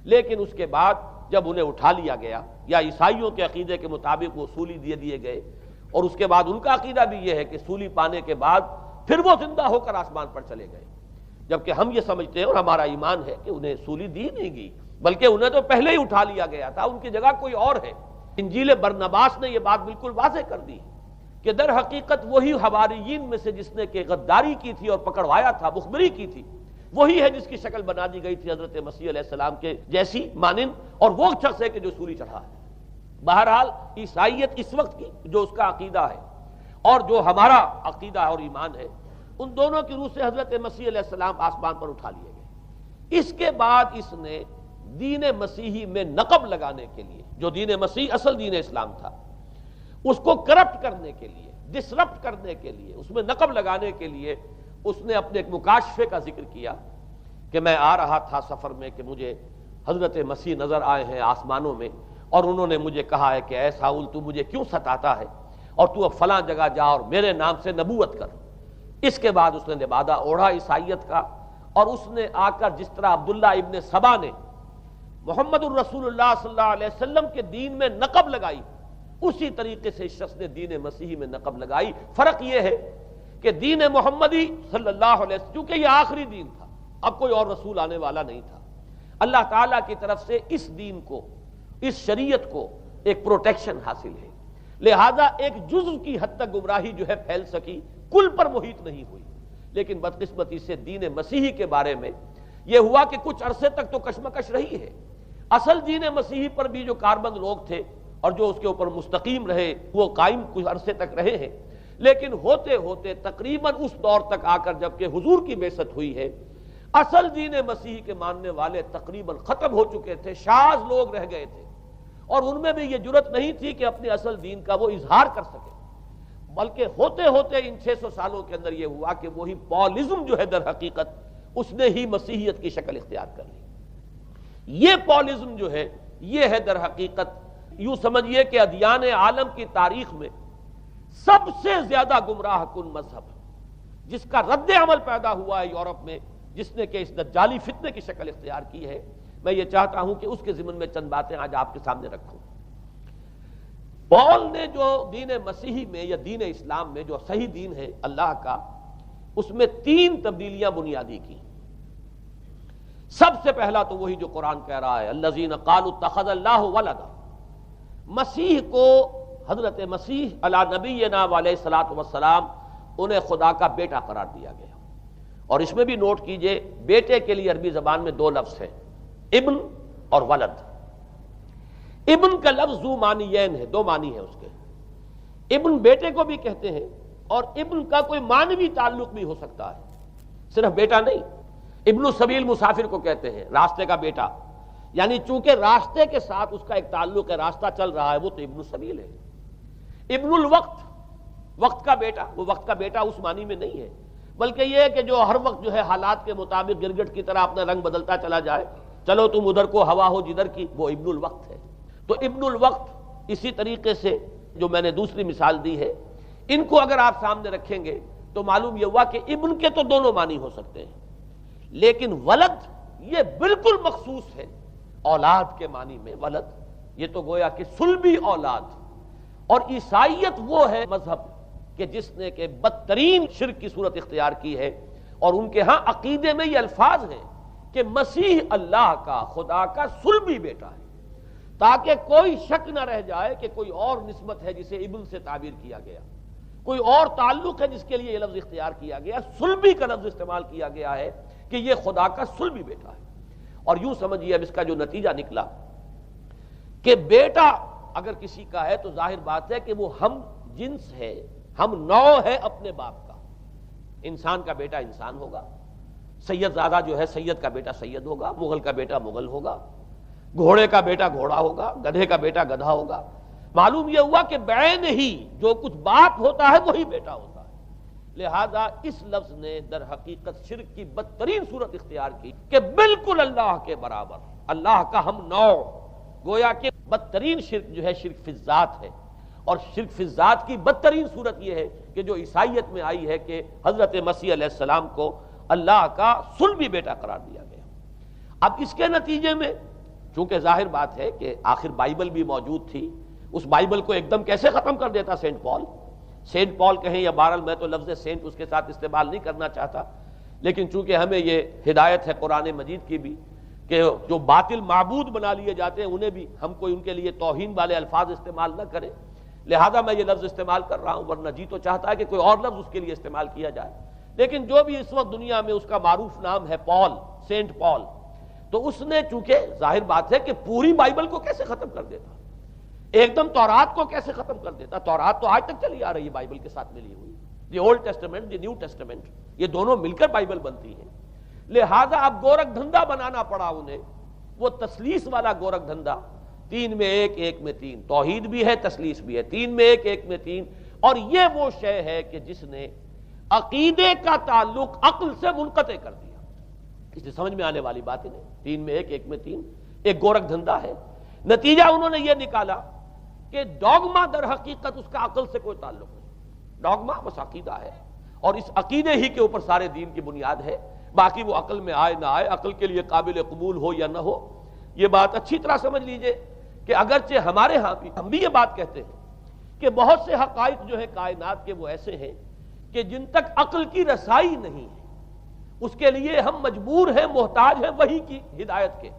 لیکن اس کے بعد جب انہیں اٹھا لیا گیا یا عیسائیوں کے عقیدے کے مطابق وہ سولی دیے گئے، اور اس کے بعد ان کا عقیدہ بھی یہ ہے کہ سولی پانے کے بعد پھر وہ زندہ ہو کر آسمان پر چلے گئے، جبکہ ہم یہ سمجھتے ہیں اور ہمارا ایمان ہے کہ انہیں سولی دی نہیں گئی، بلکہ انہیں تو پہلے ہی اٹھا لیا گیا تھا، ان کی جگہ کوئی اور ہے۔ انجیل برنباس نے یہ بات بالکل واضح کر دی کہ در حقیقت وہی حواریین میں سے جس نے کہ غداری کی تھی اور پکڑوایا تھا، مخبری کی تھی، وہی ہے جس کی شکل بنا دی گئی تھی حضرت مسیح علیہ السلام کے جیسی مانند، اور وہ شخص ہے کہ جو سولی چڑھا ہے۔ بہرحال عیسائیت اس وقت کی جو اس کا عقیدہ ہے اور جو ہمارا عقیدہ اور ایمان ہے، ان دونوں کی روح سے حضرت مسیح علیہ السلام آسمان پر اٹھا لیے گئے۔ اس کے بعد اس نے دین مسیحی میں نقب لگانے کے لیے، جو دین مسیح اصل دین اسلام تھا، اس کو کرپٹ کرنے کے لیے، ڈسرپٹ کرنے کے لیے، اس میں نقب لگانے کے لیے اس نے اپنے ایک مکاشفے کا ذکر کیا کہ میں آ رہا تھا سفر میں کہ مجھے حضرت مسیح نظر آئے ہیں آسمانوں میں، اور انہوں نے مجھے کہا ہے کہ اے ساؤل تو مجھے کیوں ستاتا ہے، اور تو اب فلاں جگہ جا اور میرے نام سے نبوت کر۔ اس کے بعد اس نے لبادہ اوڑھا عیسائیت کا، اور اس نے آ کر جس طرح عبداللہ ابن سبا نے محمد الرسول اللہ صلی اللہ علیہ وسلم کے دین میں نقب لگائی، اسی طریقے سے اس شخص نے دین مسیحی میں نقب لگائی۔ فرق یہ ہے کہ دین محمدی صلی اللہ علیہ وسلم، چونکہ یہ آخری دین تھا، اب کوئی اور رسول آنے والا نہیں تھا، اللہ تعالیٰ کی طرف سے اس دین کو، اس شریعت کو ایک پروٹیکشن حاصل ہے، لہذا ایک جزو کی حد تک گمراہی جو ہے پھیل سکی، کل پر محیط نہیں ہوئی۔ لیکن بدقسمتی سے دین مسیحی کے بارے میں یہ ہوا کہ کچھ عرصے تک تو کشمکش رہی ہے، اصل دین مسیحی پر بھی جو کاربند لوگ تھے اور جو اس کے اوپر مستقیم رہے وہ قائم کچھ عرصے تک رہے ہیں، لیکن ہوتے ہوتے تقریباً اس دور تک آ کر جب کہ حضور کی بعثت ہوئی ہے، اصل دین مسیحی کے ماننے والے تقریباً ختم ہو چکے تھے، شاذ لوگ رہ گئے تھے، اور ان میں بھی یہ جرت نہیں تھی کہ اپنے اصل دین کا وہ اظہار کر سکے، بلکہ ہوتے ہوتے ان 600 سالوں کے اندر یہ ہوا کہ وہی پالزم جو ہے در حقیقت اس نے ہی مسیحیت کی شکل اختیار کر لی۔ یہ پالزم جو ہے یہ ہے در حقیقت، یوں سمجھیے کہ ادیان عالم کی تاریخ میں سب سے زیادہ گمراہ کن مذہب، جس کا رد عمل پیدا ہوا ہے یورپ میں، جس نے کہ اس دجالی فتنے کی شکل اختیار کی ہے۔ میں یہ چاہتا ہوں کہ اس کے ضمن میں چند باتیں آج آپ کے سامنے رکھوں۔ پال نے جو دین مسیحی میں یا دین اسلام میں جو صحیح دین ہے اللہ کا، اس میں 3 تبدیلیاں بنیادی کی۔ سب سے پہلا تو وہی جو قرآن کہہ رہا ہے، الذین قالوا اتخذ اللہ ولدا، مسیح کو، حضرت مسیح علی نبینا علیہ الصلوۃ والسلام، انہیں خدا کا بیٹا قرار دیا گیا۔ اور اس میں بھی نوٹ کیجئے، بیٹے کے لیے عربی زبان میں 2 لفظ ہیں، ابن اور ولد۔ ابن کا لفظ ذو معنیین ہے، 2 معنی ہیں اس کے، ابن بیٹے کو بھی کہتے ہیں، اور ابن کا کوئی معنوی تعلق بھی ہو سکتا ہے، صرف بیٹا نہیں۔ ابن السبیل مسافر کو کہتے ہیں، راستے کا بیٹا، یعنی چونکہ راستے کے ساتھ اس کا ایک تعلق ہے، راستہ چل رہا ہے، وہ تو ابن السبیل ہے۔ ابن الوقت، وقت کا بیٹا، وہ وقت کا بیٹا اس معنی میں نہیں ہے، بلکہ یہ ہے کہ جو ہر وقت جو ہے حالات کے مطابق گرگٹ کی طرح اپنا رنگ بدلتا چلا جائے، چلو تم ادھر کو ہوا ہو جدھر کی، وہ ابن الوقت ہے۔ تو ابن الوقت اسی طریقے سے جو میں نے دوسری مثال دی ہے، ان کو اگر آپ سامنے رکھیں گے تو معلوم یہ ہوا کہ ابن کے تو دونوں معنی ہو سکتے ہیں، لیکن ولد یہ بالکل مخصوص ہے، اولاد کے معنی میں ولد، یہ تو گویا کہ صلبی اولاد۔ اور عیسائیت وہ ہے مذہب کہ جس نے کہ بدترین شرک کی صورت اختیار کی ہے، اور ان کے ہاں عقیدے میں یہ الفاظ ہیں کہ مسیح اللہ کا، خدا کا صلبی بیٹا ہے، تاکہ کوئی شک نہ رہ جائے کہ کوئی اور نسبت ہے جسے ابن سے تعبیر کیا گیا، کوئی اور تعلق ہے جس کے لیے یہ لفظ اختیار کیا گیا، صلبی کا لفظ استعمال کیا گیا ہے کہ یہ خدا کا صلبی بیٹا ہے۔ اور یوں سمجھیے اب اس کا جو نتیجہ نکلا کہ بیٹا اگر کسی کا ہے تو ظاہر بات ہے کہ وہ ہم جنس ہے، ہم نوع ہے اپنے باپ کا۔ انسان کا بیٹا انسان ہوگا، سید زادہ جو ہے سید کا بیٹا سید ہوگا، مغل کا بیٹا مغل ہوگا، گھوڑے کا بیٹا گھوڑا ہوگا، گدھے کا بیٹا گدھا ہوگا۔ معلوم یہ ہوا کہ بعین ہی جو کچھ باپ ہوتا ہے وہی بیٹا ہوتا ہے۔ لہذا اس لفظ نے در حقیقت شرک کی بدترین صورت اختیار کی کہ بالکل اللہ کے برابر، اللہ کا ہم نوع، گویا کہ بدترین شرک جو ہے شرک فی الذات ہے۔ اور شرک فی الذات کی بدترین صورت یہ ہے کہ جو عیسائیت میں آئی ہے کہ حضرت مسیح علیہ السلام کو اللہ کا صلبی بیٹا قرار دیا گیا۔ اب اس کے نتیجے میں چونکہ ظاہر بات ہے کہ آخر بائبل بھی موجود تھی، اس بائبل کو ایک دم کیسے ختم کر دیتا سینٹ پال کہیں یا بہرحال میں تو لفظ سینٹ اس کے ساتھ استعمال نہیں کرنا چاہتا، لیکن چونکہ ہمیں یہ ہدایت ہے قرآن مجید کی بھی کہ جو باطل معبود بنا لیے جاتے ہیں انہیں بھی ہم کوئی ان کے لیے توہین والے الفاظ استعمال نہ کریں، لہذا میں یہ لفظ استعمال کر رہا ہوں، ورنہ جی تو چاہتا ہے کہ کوئی اور لفظ اس کے لیے استعمال کیا جائے، لیکن جو بھی اس وقت دنیا میں اس کا معروف نام ہے سینٹ پال، تو اس نے چونکہ ظاہر بات ہے کہ پوری بائبل کو کیسے ختم کر دیتا، ایک دم تورات کو کیسے ختم کر دیتا، تورات تو آج تک چلی آ رہی ہے بائبل کے ساتھ ملی ہوئی، the old testament the new testament, یہ دونوں مل کر بائبل بنتی ہے، لہذا اب گورکھ دھندا بنانا پڑا انہیں، وہ تسلیس والا گورکھ دھندا، 3 میں 1 1 میں 3، توحید بھی ہے تسلیس بھی ہے، 3 میں 1 1 میں 3، اور یہ وہ شے ہے کہ جس نے عقیدے کا تعلق عقل سے منقطع کر دیا، اس سے سمجھ میں آنے والی بات نہیں، 3 میں 1 1 میں 3 ایک گورکھ دھندا ہے۔ نتیجہ انہوں نے یہ نکالا کہ ڈوگما در حقیقت اس کا عقل سے کوئی تعلق نہیں، ڈوگما بس عقیدہ ہے، اور اس عقیدے ہی کے اوپر سارے دین کی بنیاد ہے، باقی وہ عقل میں آئے نہ آئے، عقل کے لیے قابل قبول ہو یا نہ ہو، یہ بات اچھی طرح سمجھ لیجئے کہ اگرچہ ہمارے ہاں بھی ہم بھی یہ بات کہتے ہیں کہ بہت سے حقائق جو ہے کائنات کے وہ ایسے ہیں کہ جن تک عقل کی رسائی نہیں ہے اس کے لیے ہم مجبور ہیں، محتاج ہیں وحی کی ہدایت کے،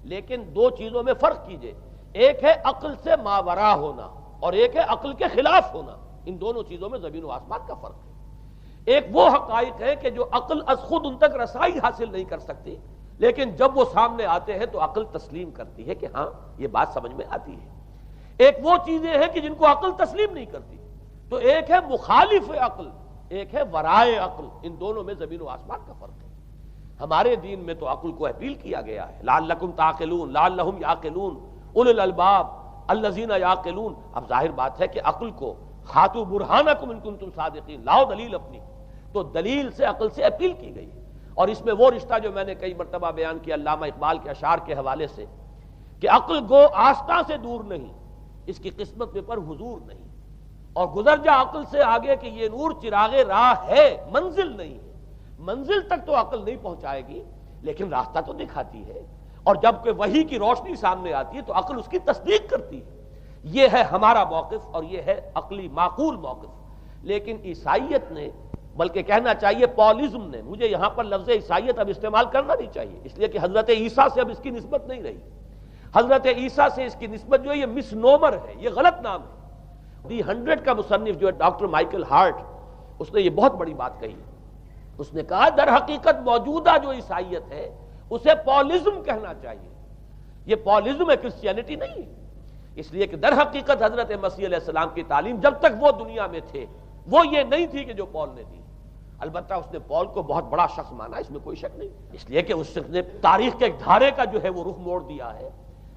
لیکن 2 چیزوں میں فرق کیجئے، ایک ہے عقل سے ماورا ہونا اور ایک ہے عقل کے خلاف ہونا، ان دونوں چیزوں میں زمین و آسمان کا فرق ہے۔ ایک وہ حقائق ہے کہ جو عقل از خود ان تک رسائی حاصل نہیں کر سکتی، لیکن جب وہ سامنے آتے ہیں تو عقل تسلیم کرتی ہے کہ ہاں یہ بات سمجھ میں آتی ہے۔ ایک وہ چیزیں ہیں کہ جن کو عقل تسلیم نہیں کرتی، تو ایک ہے مخالف عقل، ایک ہے ورائے عقل، ان دونوں میں زمین و آسمان کا فرق ہے۔ ہمارے دین میں تو عقل کو اپیل کیا گیا ہے، لعلکم تعقلون، لعلہم یعقلون، اولو الالباب الذین یعقلون۔ اب ظاہر بات ہے کہ عقل کو ہاتھو برہانکم ان کنتم صادقین، لاؤ دلیل اپنی، تو دلیل سے عقل سے اپیل کی گئی ہے۔ اور اس میں وہ رشتہ جو میں نے کئی مرتبہ بیان کیا علامہ اقبال کے اشعار کے حوالے سے کہ عقل گو آستاں سے دور نہیں، اس کی قسمت میں پر حضور نہیں، اور گزر جا عقل سے آگے کہ یہ نور چراغ راہ ہے، منزل نہیں ہے۔ منزل تک تو عقل نہیں پہنچائے گی لیکن راستہ تو دکھاتی ہے، اور جب کہ وحی کی روشنی سامنے آتی ہے تو عقل اس کی تصدیق کرتی ہے۔ یہ ہے ہمارا موقف اور یہ ہے عقلی معقول موقف۔ لیکن عیسائیت نے، بلکہ کہنا چاہیے پالزم نے، مجھے یہاں پر لفظ عیسائیت اب استعمال کرنا نہیں چاہیے اس لیے کہ حضرت عیسیٰ سے اب اس کی نسبت نہیں رہی، حضرت عیسیٰ سے اس کی نسبت جو ہے یہ مس نومر ہے، یہ غلط نام ہے۔ دی 100 کا مصنف جو ہے ڈاکٹر مائیکل ہارٹ، اس نے یہ بہت بڑی بات کہی، اس نے کہا در حقیقت موجودہ جو عیسائیت ہے اسے پالزم کہنا چاہیے، یہ پالزم ہے، کرسچینٹی نہیں ہے، اس لیے کہ در حقیقت حضرت مسیح علیہ السلام کی تعلیم جب تک وہ دنیا میں تھے وہ یہ نہیں تھی کہ جو پال نے دی، البتہ اس نے پال کو بہت بڑا شخص مانا، اس میں کوئی شک نہیں، اس لیے کہ اس نے تاریخ کے ایک دھارے کا جو ہے وہ رخ موڑ دیا ہے،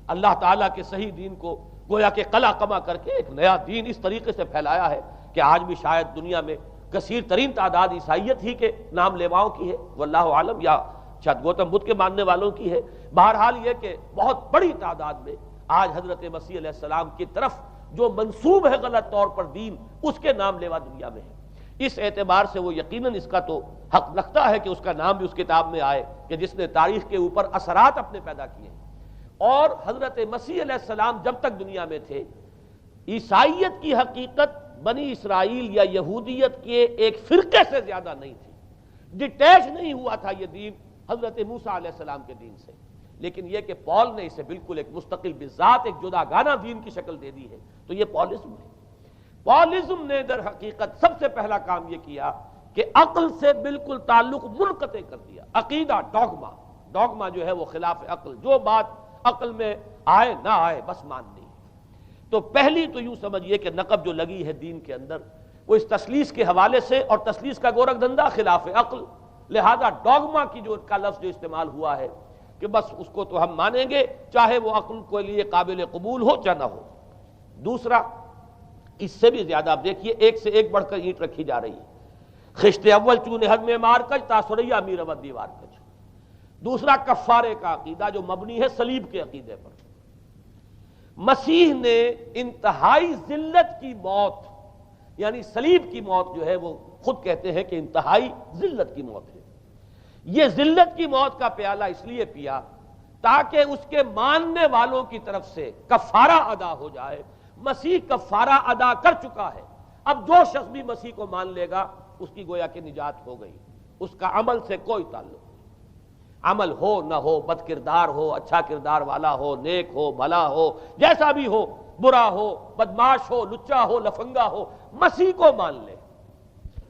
اللہ تعالیٰ کے صحیح دین کو گویا کہ قلع قمع کر کے ایک نیا دین اس طریقے سے پھیلایا ہے کہ آج بھی شاید دنیا میں کثیر ترین تعداد عیسائیت ہی کے نام لیواؤں کی ہے، واللہ عالم، یا شاید گوتم بدھ کے ماننے والوں کی ہے، بہرحال یہ کہ بہت بڑی تعداد میں آج حضرت مسیح علیہ السلام کی طرف جو منسوب ہے غلط طور پر دین، اس کے نام لیوا دنیا میں ہے۔ اس اعتبار سے وہ یقیناً اس کا تو حق رکھتا ہے کہ اس کا نام بھی اس کتاب میں آئے کہ جس نے تاریخ کے اوپر اثرات اپنے پیدا کیے ہیں۔ اور حضرت مسیح علیہ السلام جب تک دنیا میں تھے، عیسائیت کی حقیقت بنی اسرائیل یا یہودیت کے ایک فرقے سے زیادہ نہیں تھی، ڈیٹیچ نہیں ہوا تھا یہ دین حضرت موسیٰ علیہ السلام کے دین سے، لیکن یہ کہ پال نے اسے بالکل ایک مستقل بذات ایک جدا گانا دین کی شکل دے دی ہے، تو یہ پالزم ہے۔ پالزم نے در حقیقت سب سے پہلا کام یہ کیا کہ عقل سے بالکل تعلق منقطع کر دیا، عقیدہ ڈوگما جو ہے وہ خلاف عقل، جو بات عقل میں آئے نہ آئے بس ماننی۔ تو پہلی تو یوں سمجھیے کہ نقب جو لگی ہے دین کے اندر وہ اس تسلیس کے حوالے سے، اور تسلیس کا گورکھ دھندا خلاف عقل، لہذا ڈوگما کی جو کا لفظ جو استعمال ہوا ہے کہ بس اس کو تو ہم مانیں گے چاہے وہ عقل کے لیے قابل قبول ہو چاہے نہ ہو۔ دوسرا اس سے بھی زیادہ، آپ دیکھیے ایک سے ایک بڑھ کر اینٹ رکھی جا رہی ہے، خشت اول چون حد میں مار کج تاثریہ میرود دیوار کج۔ دوسرا کفارے کا عقیدہ جو مبنی ہے صلیب کے عقیدے پر، مسیح نے انتہائی ذلت کی موت، یعنی صلیب کی موت جو ہے وہ خود کہتے ہیں کہ انتہائی ذلت کی موت ہے. یہ ذلت کی موت کا پیالہ اس لیے پیا تاکہ اس کے ماننے والوں کی طرف سے کفارہ ادا ہو جائے. مسیح کفارہ ادا کر چکا ہے. اب جو شخص بھی مسیح کو مان لے گا اس کی گویا کہ نجات ہو گئی. اس کا عمل سے کوئی تعلق نہیں. عمل ہو نہ ہو، بد کردار ہو، اچھا کردار والا ہو، نیک ہو، بھلا ہو، جیسا بھی ہو، برا ہو، بدماش ہو، لچا ہو، لفنگا ہو، مسیح کو مان لے.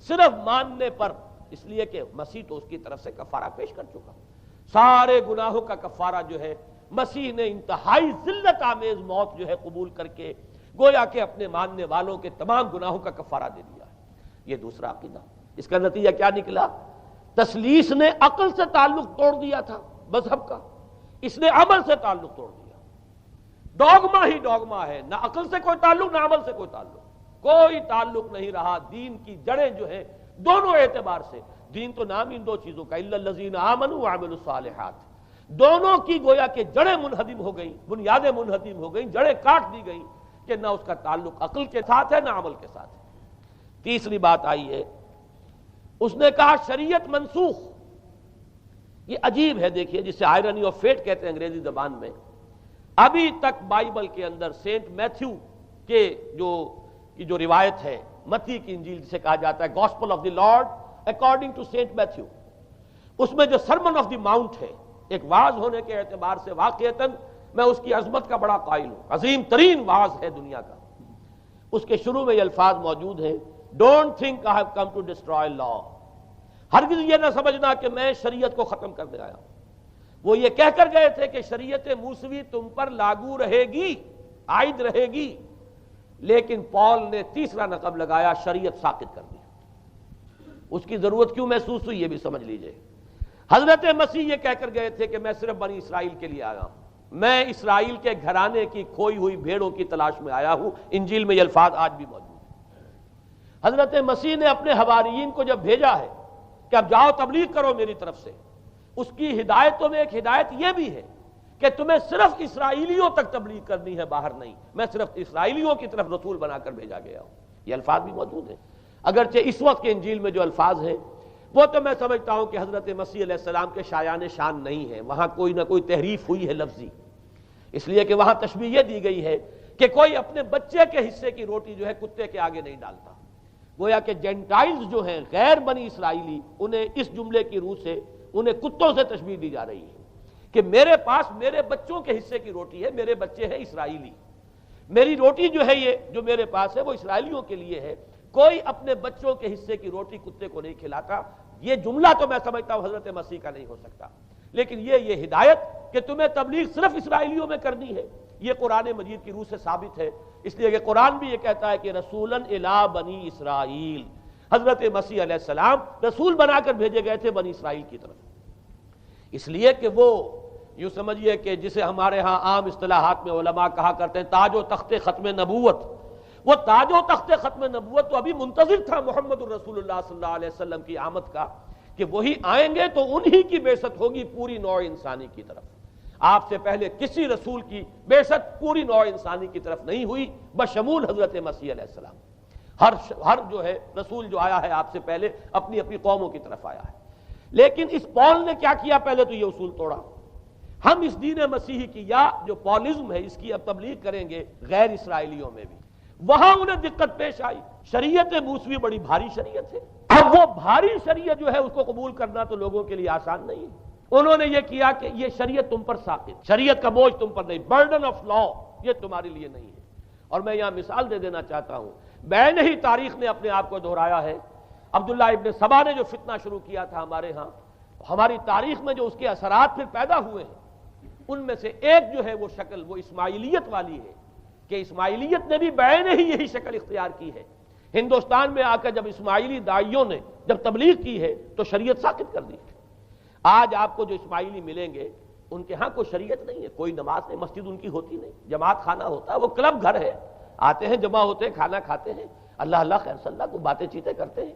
صرف ماننے پر، اس لیے کہ مسیح تو اس کی طرف سے کفارہ پیش کر چکا. سارے گناہوں کا کفارہ جو ہے مسیح نے انتہائی ذلت آمیز موت جو ہے قبول کر کے گویا کہ اپنے ماننے والوں کے تمام گناہوں کا کفارہ دے دیا ہے. یہ دوسرا عقیدہ. اس کا نتیجہ کیا نکلا؟ تثلیث نے عقل سے تعلق توڑ دیا تھا مذہب کا، اس نے عمل سے تعلق توڑ دیا. ڈوگما ہی ڈوگما ہے، نہ عقل سے کوئی تعلق نہ عمل سے کوئی تعلق. کوئی تعلق نہیں رہا. دین کی جڑیں جو ہے دونوں اعتبار سے، دین تو نام ان دو چیزوں کا، الا الذین آمنوا وعملوا الصالحات، دونوں کی گویا کہ جڑیں منہدم ہو گئیں، بنیادیں منہدم ہو گئیں، جڑیں کاٹ دی گئیں کہ نہ اس کا تعلق عقل کے ساتھ ہے نہ عمل کے ساتھ ہے. تیسری بات آئی ہے، اس نے کہا شریعت منسوخ. یہ عجیب ہے، دیکھیے جسے آئرنی آف فیٹ کہتے ہیں انگریزی زبان میں. ابھی تک بائبل کے اندر سینٹ میتھیو کے جو روایت ہے، متی کی انجیل جسے کہا جاتا ہے gospel of the Lord according to Saint Matthew, اس میں جو سرمن آف دی ماؤنٹ ہے، ایک واعظ ہونے کے اعتبار سے واقعتاً میں اس کی عظمت کا بڑا قائل ہوں. عظیم ترین واعظ ہے دنیا کا. اس کے شروع میں یہ الفاظ موجود ہیں، don't think I have come to destroy law. ہرگز یہ نہ سمجھنا کہ میں شریعت کو ختم کرنے آیا ہوں. وہ یہ کہہ کر گئے تھے کہ شریعت موسوی تم پر لاگو رہے گی، عائد رہے گی، لیکن پال نے تیسرا نقب لگایا، شریعت ساقط کر دی. اس کی ضرورت کیوں محسوس ہوئی یہ بھی سمجھ لیجئے. حضرت مسیح یہ کہہ کر گئے تھے کہ میں صرف بنی اسرائیل کے لیے آیا ہوں، میں اسرائیل کے گھرانے کی کھوئی ہوئی بھیڑوں کی تلاش میں آیا ہوں. انجیل میں یہ الفاظ آج بھی موجود ہیں. حضرت مسیح نے اپنے حواریین کو جب بھیجا ہے کہ اب جاؤ تبلیغ کرو میری طرف سے، اس کی ہدایتوں میں ایک ہدایت یہ بھی ہے کہ تمہیں صرف اسرائیلیوں تک تبلیغ کرنی ہے، باہر نہیں. میں صرف اسرائیلیوں کی طرف رسول بنا کر بھیجا گیا ہوں. یہ الفاظ بھی موجود ہیں. اگرچہ اس وقت کے انجیل میں جو الفاظ ہیں وہ تو میں سمجھتا ہوں کہ حضرت مسیح علیہ السلام کے شایان شان نہیں ہے، وہاں کوئی نہ کوئی تحریف ہوئی ہے لفظی، اس لیے کہ وہاں تشبیہ یہ دی گئی ہے کہ کوئی اپنے بچے کے حصے کی روٹی جو ہے کتے کے آگے نہیں ڈالتا. گویا کہ جینٹائلز جو ہیں، غیر بنی اسرائیلی، انہیں اس جملے کی روح سے انہیں کتوں سے تشبیہ دی جا رہی ہے کہ میرے پاس میرے بچوں کے حصے کی روٹی ہے، میرے بچے ہیں اسرائیلی، میری روٹی جو ہے یہ جو میرے پاس ہے وہ اسرائیلیوں کے لیے ہے. کوئی اپنے بچوں کے حصے کی روٹی کتے کو نہیں کھلاتا. یہ جملہ تو میں سمجھتا ہوں حضرت مسیح کا نہیں ہو سکتا، لیکن یہ ہدایت کہ تمہیں تبلیغ صرف اسرائیلیوں میں کرنی ہے، یہ قرآن مجید کی روح سے ثابت ہے. اس لیے کہ قرآن بھی یہ کہتا ہے کہ رسولاً الی بنی اسرائیل، حضرت مسیح علیہ السلام رسول بنا کر بھیجے گئے تھے بنی اسرائیل کی طرف. اس لیے کہ وہ یوں سمجھیے کہ جسے ہمارے ہاں عام اصطلاحات میں علماء کہا کرتے ہیں تاج و تخت ختم نبوت، وہ تاج و تخت ختم نبوت تو ابھی منتظر تھا محمد الرسول اللہ صلی اللہ علیہ وسلم کی آمد کا، کہ وہی آئیں گے تو انہی کی بعثت ہوگی پوری نوع انسانی کی طرف. آپ سے پہلے کسی رسول کی بعثت پوری نوع انسانی کی طرف نہیں ہوئی بشمول حضرت مسیح علیہ السلام. ہر جو ہے رسول جو آیا ہے آپ سے پہلے اپنی اپنی قوموں کی طرف آیا ہے. لیکن اس پال نے کیا کیا؟ پہلے تو یہ اصول توڑا. ہم اس دین مسیحی کی یا جو پالزم ہے اس کی اب تبلیغ کریں گے غیر اسرائیلیوں میں بھی. وہاں انہیں دقت پیش آئی. شریعت موسوی بڑی بھاری شریعت ہے. اب وہ بھاری شریعت جو ہے اس کو قبول کرنا تو لوگوں کے لیے آسان نہیں ہے. انہوں نے یہ کیا کہ یہ شریعت تم پر ساقط، شریعت کا بوجھ تم پر نہیں، برڈن آف لا یہ تمہارے لیے نہیں ہے. اور میں یہاں مثال دے دینا چاہتا ہوں، بین ہی تاریخ نے اپنے آپ کو دہرایا ہے. عبداللہ ابن سبا نے جو فتنہ شروع کیا تھا ہمارے ہاں، ہماری تاریخ میں جو اس کے اثرات پھر پیدا ہوئے ہیں، ان میں سے ایک جو ہے وہ شکل وہ اسماعیلیت والی ہے کہ اسماعیلیت نے بھی بین ہی یہی شکل اختیار کی ہے. ہندوستان میں آ کر جب اسماعیلی داعیوں نے جب تبلیغ کی ہے تو شریعت ساقط کر دی. آج آپ کو جو اسماعیلی ملیں گے ان کے ہاں کوئی شریعت نہیں ہے، کوئی نماز نہیں، مسجد ان کی ہوتی نہیں، جماعت خانہ ہوتا ہے، وہ کلب گھر ہے، آتے ہیں جمع ہوتے ہیں، کھانا کھاتے ہیں، اللہ اللہ خیر صلی اللہ کو باتیں چیتیں کرتے ہیں.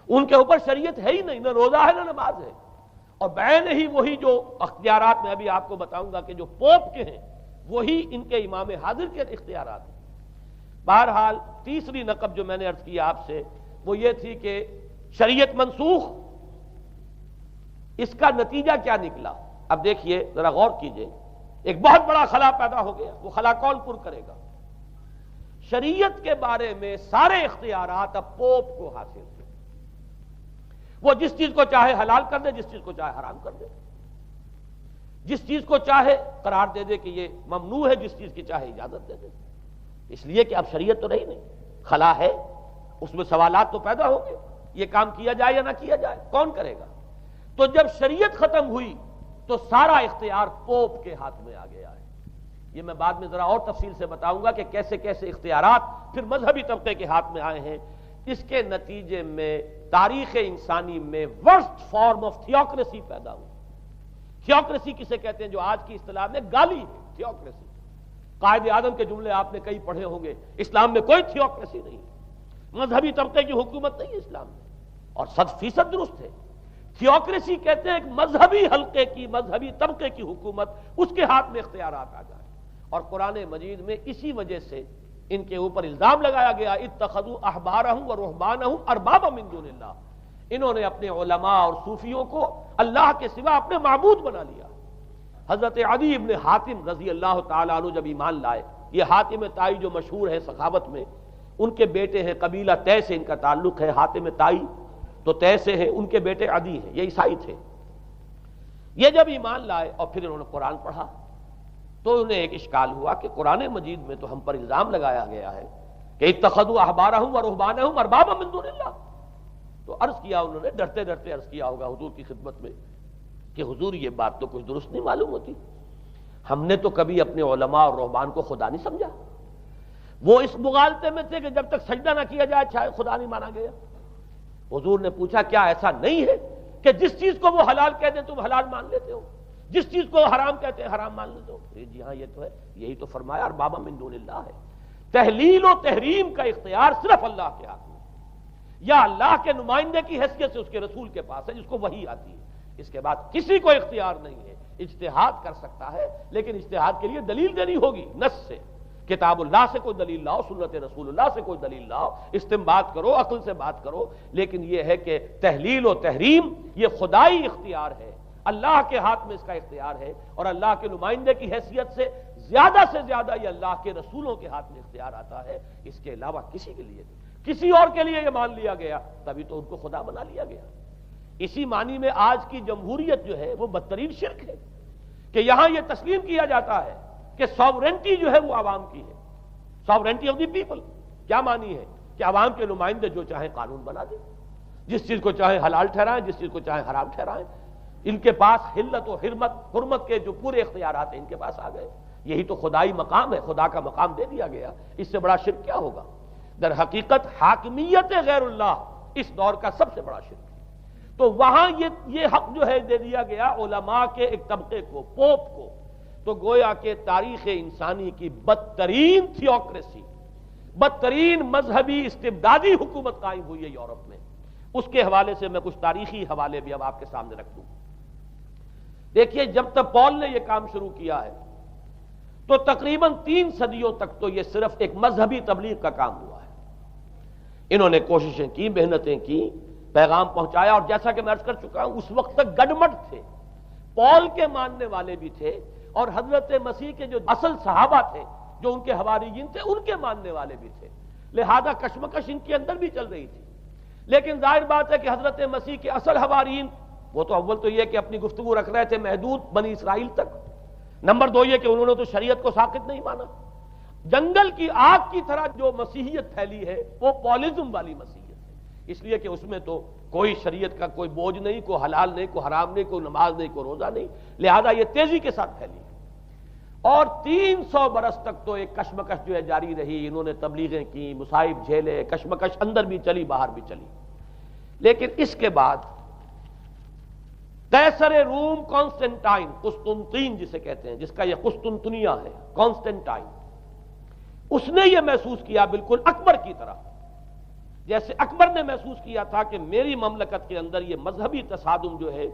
ان کے اوپر شریعت ہے ہی نہیں، نہ روزہ ہے نہ نماز ہے. اور بین ہی وہی جو اختیارات میں ابھی آپ کو بتاؤں گا کہ جو پوپ کے ہیں وہی ان کے امام حاضر کے اختیارات ہیں۔ بہرحال تیسری نقب جو میں نے عرض کیا آپ سے وہ یہ تھی کہ شریعت منسوخ، اس کا نتیجہ کیا نکلا؟ اب دیکھیے ذرا غور کیجئے، ایک بہت بڑا خلا پیدا ہو گیا، وہ خلا کون پر کرے گا؟ شریعت کے بارے میں سارے اختیارات اب پوپ کو حاصل تھے۔ وہ جس چیز کو چاہے حلال کر دے، جس چیز کو چاہے حرام کر دے، جس چیز کو چاہے قرار دے دے کہ یہ ممنوع ہے، جس چیز کی چاہے اجازت دے دے، اس لیے کہ اب شریعت تو رہی نہیں، خلا ہے، اس میں سوالات تو پیدا ہوں گے، یہ کام کیا جائے یا نہ کیا جائے، کون کرے گا؟ تو جب شریعت ختم ہوئی تو سارا اختیار پوپ کے ہاتھ میں آ گیا ہے۔ یہ میں بعد میں ذرا اور تفصیل سے بتاؤں گا کہ کیسے کیسے اختیارات پھر مذہبی طبقے کے ہاتھ میں آئے ہیں۔ اس کے نتیجے میں تاریخ انسانی میں ورسٹ فارم آف تھیوکریسی پیدا ہوئی۔ تھیوکریسی کسے کہتے ہیں؟ جو آج کی اصطلاح میں گالی ہے، تھیوکریسی۔ قائد اعظم کے جملے آپ نے کئی پڑھے ہوں گے، اسلام میں کوئی تھیوکریسی نہیں، مذہبی طبقے کی حکومت نہیں ہے اسلام میں، اور 100% درست ہے۔ تھیوکریسی کہتے ہیں ایک مذہبی حلقے کی، مذہبی طبقے کی حکومت، اس کے ہاتھ میں اختیارات آ جائے۔ اور قرآن مجید میں اسی وجہ سے ان کے اوپر الزام لگایا گیا، اتخذوا احبارهم ورهبانهم اربابا من دون اللہ، انہوں نے اپنے علماء اور صوفیوں کو اللہ کے سوا اپنے معبود بنا لیا۔ حضرت عدی ابن حاتم رضی اللہ تعالیٰ عنہ جب ایمان لائے، یہ حاتم طائی جو مشہور ہے سخاوت میں، ان کے بیٹے ہیں، قبیلہ طے سے ان کا تعلق ہے، حاتم طائی تو طے سے ہے، ان کے بیٹے عدی ہیں، یہ عیسائی تھے۔ یہ جب ایمان لائے اور پھر انہوں نے قرآن پڑھا تو انہیں ایک اشکال ہوا کہ قرآن مجید میں تو ہم پر الزام لگایا گیا ہے کہ اتخذوا احبارهم ورهبانهم اربابا من دون اللہ۔ تو عرض کیا، انہوں نے ڈرتے ڈرتے عرض کیا ہوگا حضور کی خدمت میں کہ حضور یہ بات تو کچھ درست نہیں معلوم ہوتی، ہم نے تو کبھی اپنے علماء اور رہبان کو خدا نہیں سمجھا۔ وہ اس مغالطے میں تھے کہ جب تک سجدہ نہ کیا جائے شاید خدا نہیں مانا گیا۔ حضور نے پوچھا کیا ایسا نہیں ہے کہ جس چیز کو وہ حلال کہہ دیں تم حلال مان لیتے ہو، جس چیز کو حرام کہتے ہیں حرام مان لیتے ہو؟ جی ہاں یہ تو ہے، یہی تو فرمایا اربابا من دون اللہ ہے۔ تحلیل و تحریم کا اختیار صرف اللہ کے ہاتھ میں، یا اللہ کے نمائندے کی حیثیت سے اس کے رسول کے پاس ہے جس کو وحی آتی ہے، اس کے بعد کسی کو اختیار نہیں ہے۔ اجتہاد کر سکتا ہے لیکن اجتہاد کے لیے دلیل دینی ہوگی، نص سے، کتاب اللہ سے کوئی دلیل لاؤ، سنت رسول اللہ سے کوئی دلیل لاؤ، استنباط کرو، عقل سے بات کرو۔ لیکن یہ ہے کہ تحلیل و تحریم یہ خدائی اختیار ہے، اللہ کے ہاتھ میں اس کا اختیار ہے، اور اللہ کے نمائندے کی حیثیت سے زیادہ یہ اللہ کے رسولوں کے ہاتھ میں اختیار آتا ہے، اس کے علاوہ کسی کے لیے نہیں۔ کسی اور کے لیے یہ مان لیا گیا تبھی تو ان کو خدا بنا لیا گیا۔ اسی معنی میں آج کی جمہوریت جو ہے وہ بدترین شرک ہے کہ یہاں یہ تسلیم کیا جاتا ہے کہ ساورنٹی جو ہے وہ عوام کی ہے، ساورنٹی آف دی پیپل۔ کیا معنی ہے؟ کہ عوام کے نمائندے جو چاہیں قانون بنا دیں، جس چیز کو چاہیں حلال ٹھہرائیں، جس چیز کو چاہیں حرام ٹھہرائیں۔ ان کے پاس حلت و حرمت کے جو پورے اختیارات ہیں ان کے پاس آ گئے۔ یہی تو خدائی مقام ہے، خدا کا مقام دے دیا گیا، اس سے بڑا شرک کیا ہوگا؟ در حقیقت حاکمیت غیر اللہ اس دور کا سب سے بڑا شرک ہے۔ تو وہاں یہ حق جو ہے دے دیا گیا علماء کے ایک طبقے کو، پوپ کو۔ تو گویا کہ تاریخ انسانی کی بدترین تھیوکریسی، بدترین مذہبی استبدادی حکومت قائم ہوئی ہے یورپ میں۔ اس کے حوالے سے میں کچھ تاریخی حوالے بھی اب آپ کے سامنے رکھ دوں۔ دیکھیے جب تک پال نے یہ کام شروع کیا ہے تو تقریباً 3 صدیوں تک تو یہ صرف ایک مذہبی تبلیغ کا کام ہوا ہے۔ انہوں نے کوششیں کی، محنتیں کی، پیغام پہنچایا، اور جیسا کہ میں عرض کر چکا ہوں اس وقت تک گڈمٹ تھے، پال کے ماننے والے بھی تھے اور حضرت مسیح کے جو اصل صحابہ تھے جو ان کے حواریین تھے ان کے ماننے والے بھی تھے، لہذا کشمکش ان کے اندر بھی چل رہی تھی۔ لیکن ظاہر بات ہے کہ حضرت مسیح کے اصل حواریین وہ تو اول تو یہ کہ اپنی گفتگو رکھ رہے تھے محدود بنی اسرائیل تک، نمبر 2 یہ کہ انہوں نے تو شریعت کو ساقط نہیں مانا۔ جنگل کی آگ کی طرح جو مسیحیت پھیلی ہے وہ پالزم والی مسیحیت ہے، اس لیے کہ اس میں تو کوئی شریعت کا کوئی بوجھ نہیں، کوئی حلال نہیں، کوئی حرام نہیں، کوئی نماز نہیں، کوئی روزہ نہیں، لہذا یہ تیزی کے ساتھ پھیلی۔ اور 300 برس تک تو ایک کشمکش جو ہے جاری رہی، انہوں نے تبلیغیں کی، مصائب جھیلے، کشمکش اندر بھی چلی باہر بھی چلی۔ لیکن اس کے بعد قیصر روم کانسٹنٹائن، قسطنطین جسے کہتے ہیں، جس کا یہ قسطنطنیہ ہے، کانسٹنٹائن، اس نے یہ محسوس کیا بالکل اکبر کی طرح، جیسے اکبر نے محسوس کیا تھا کہ میری مملکت کے اندر یہ مذہبی تصادم جو ہے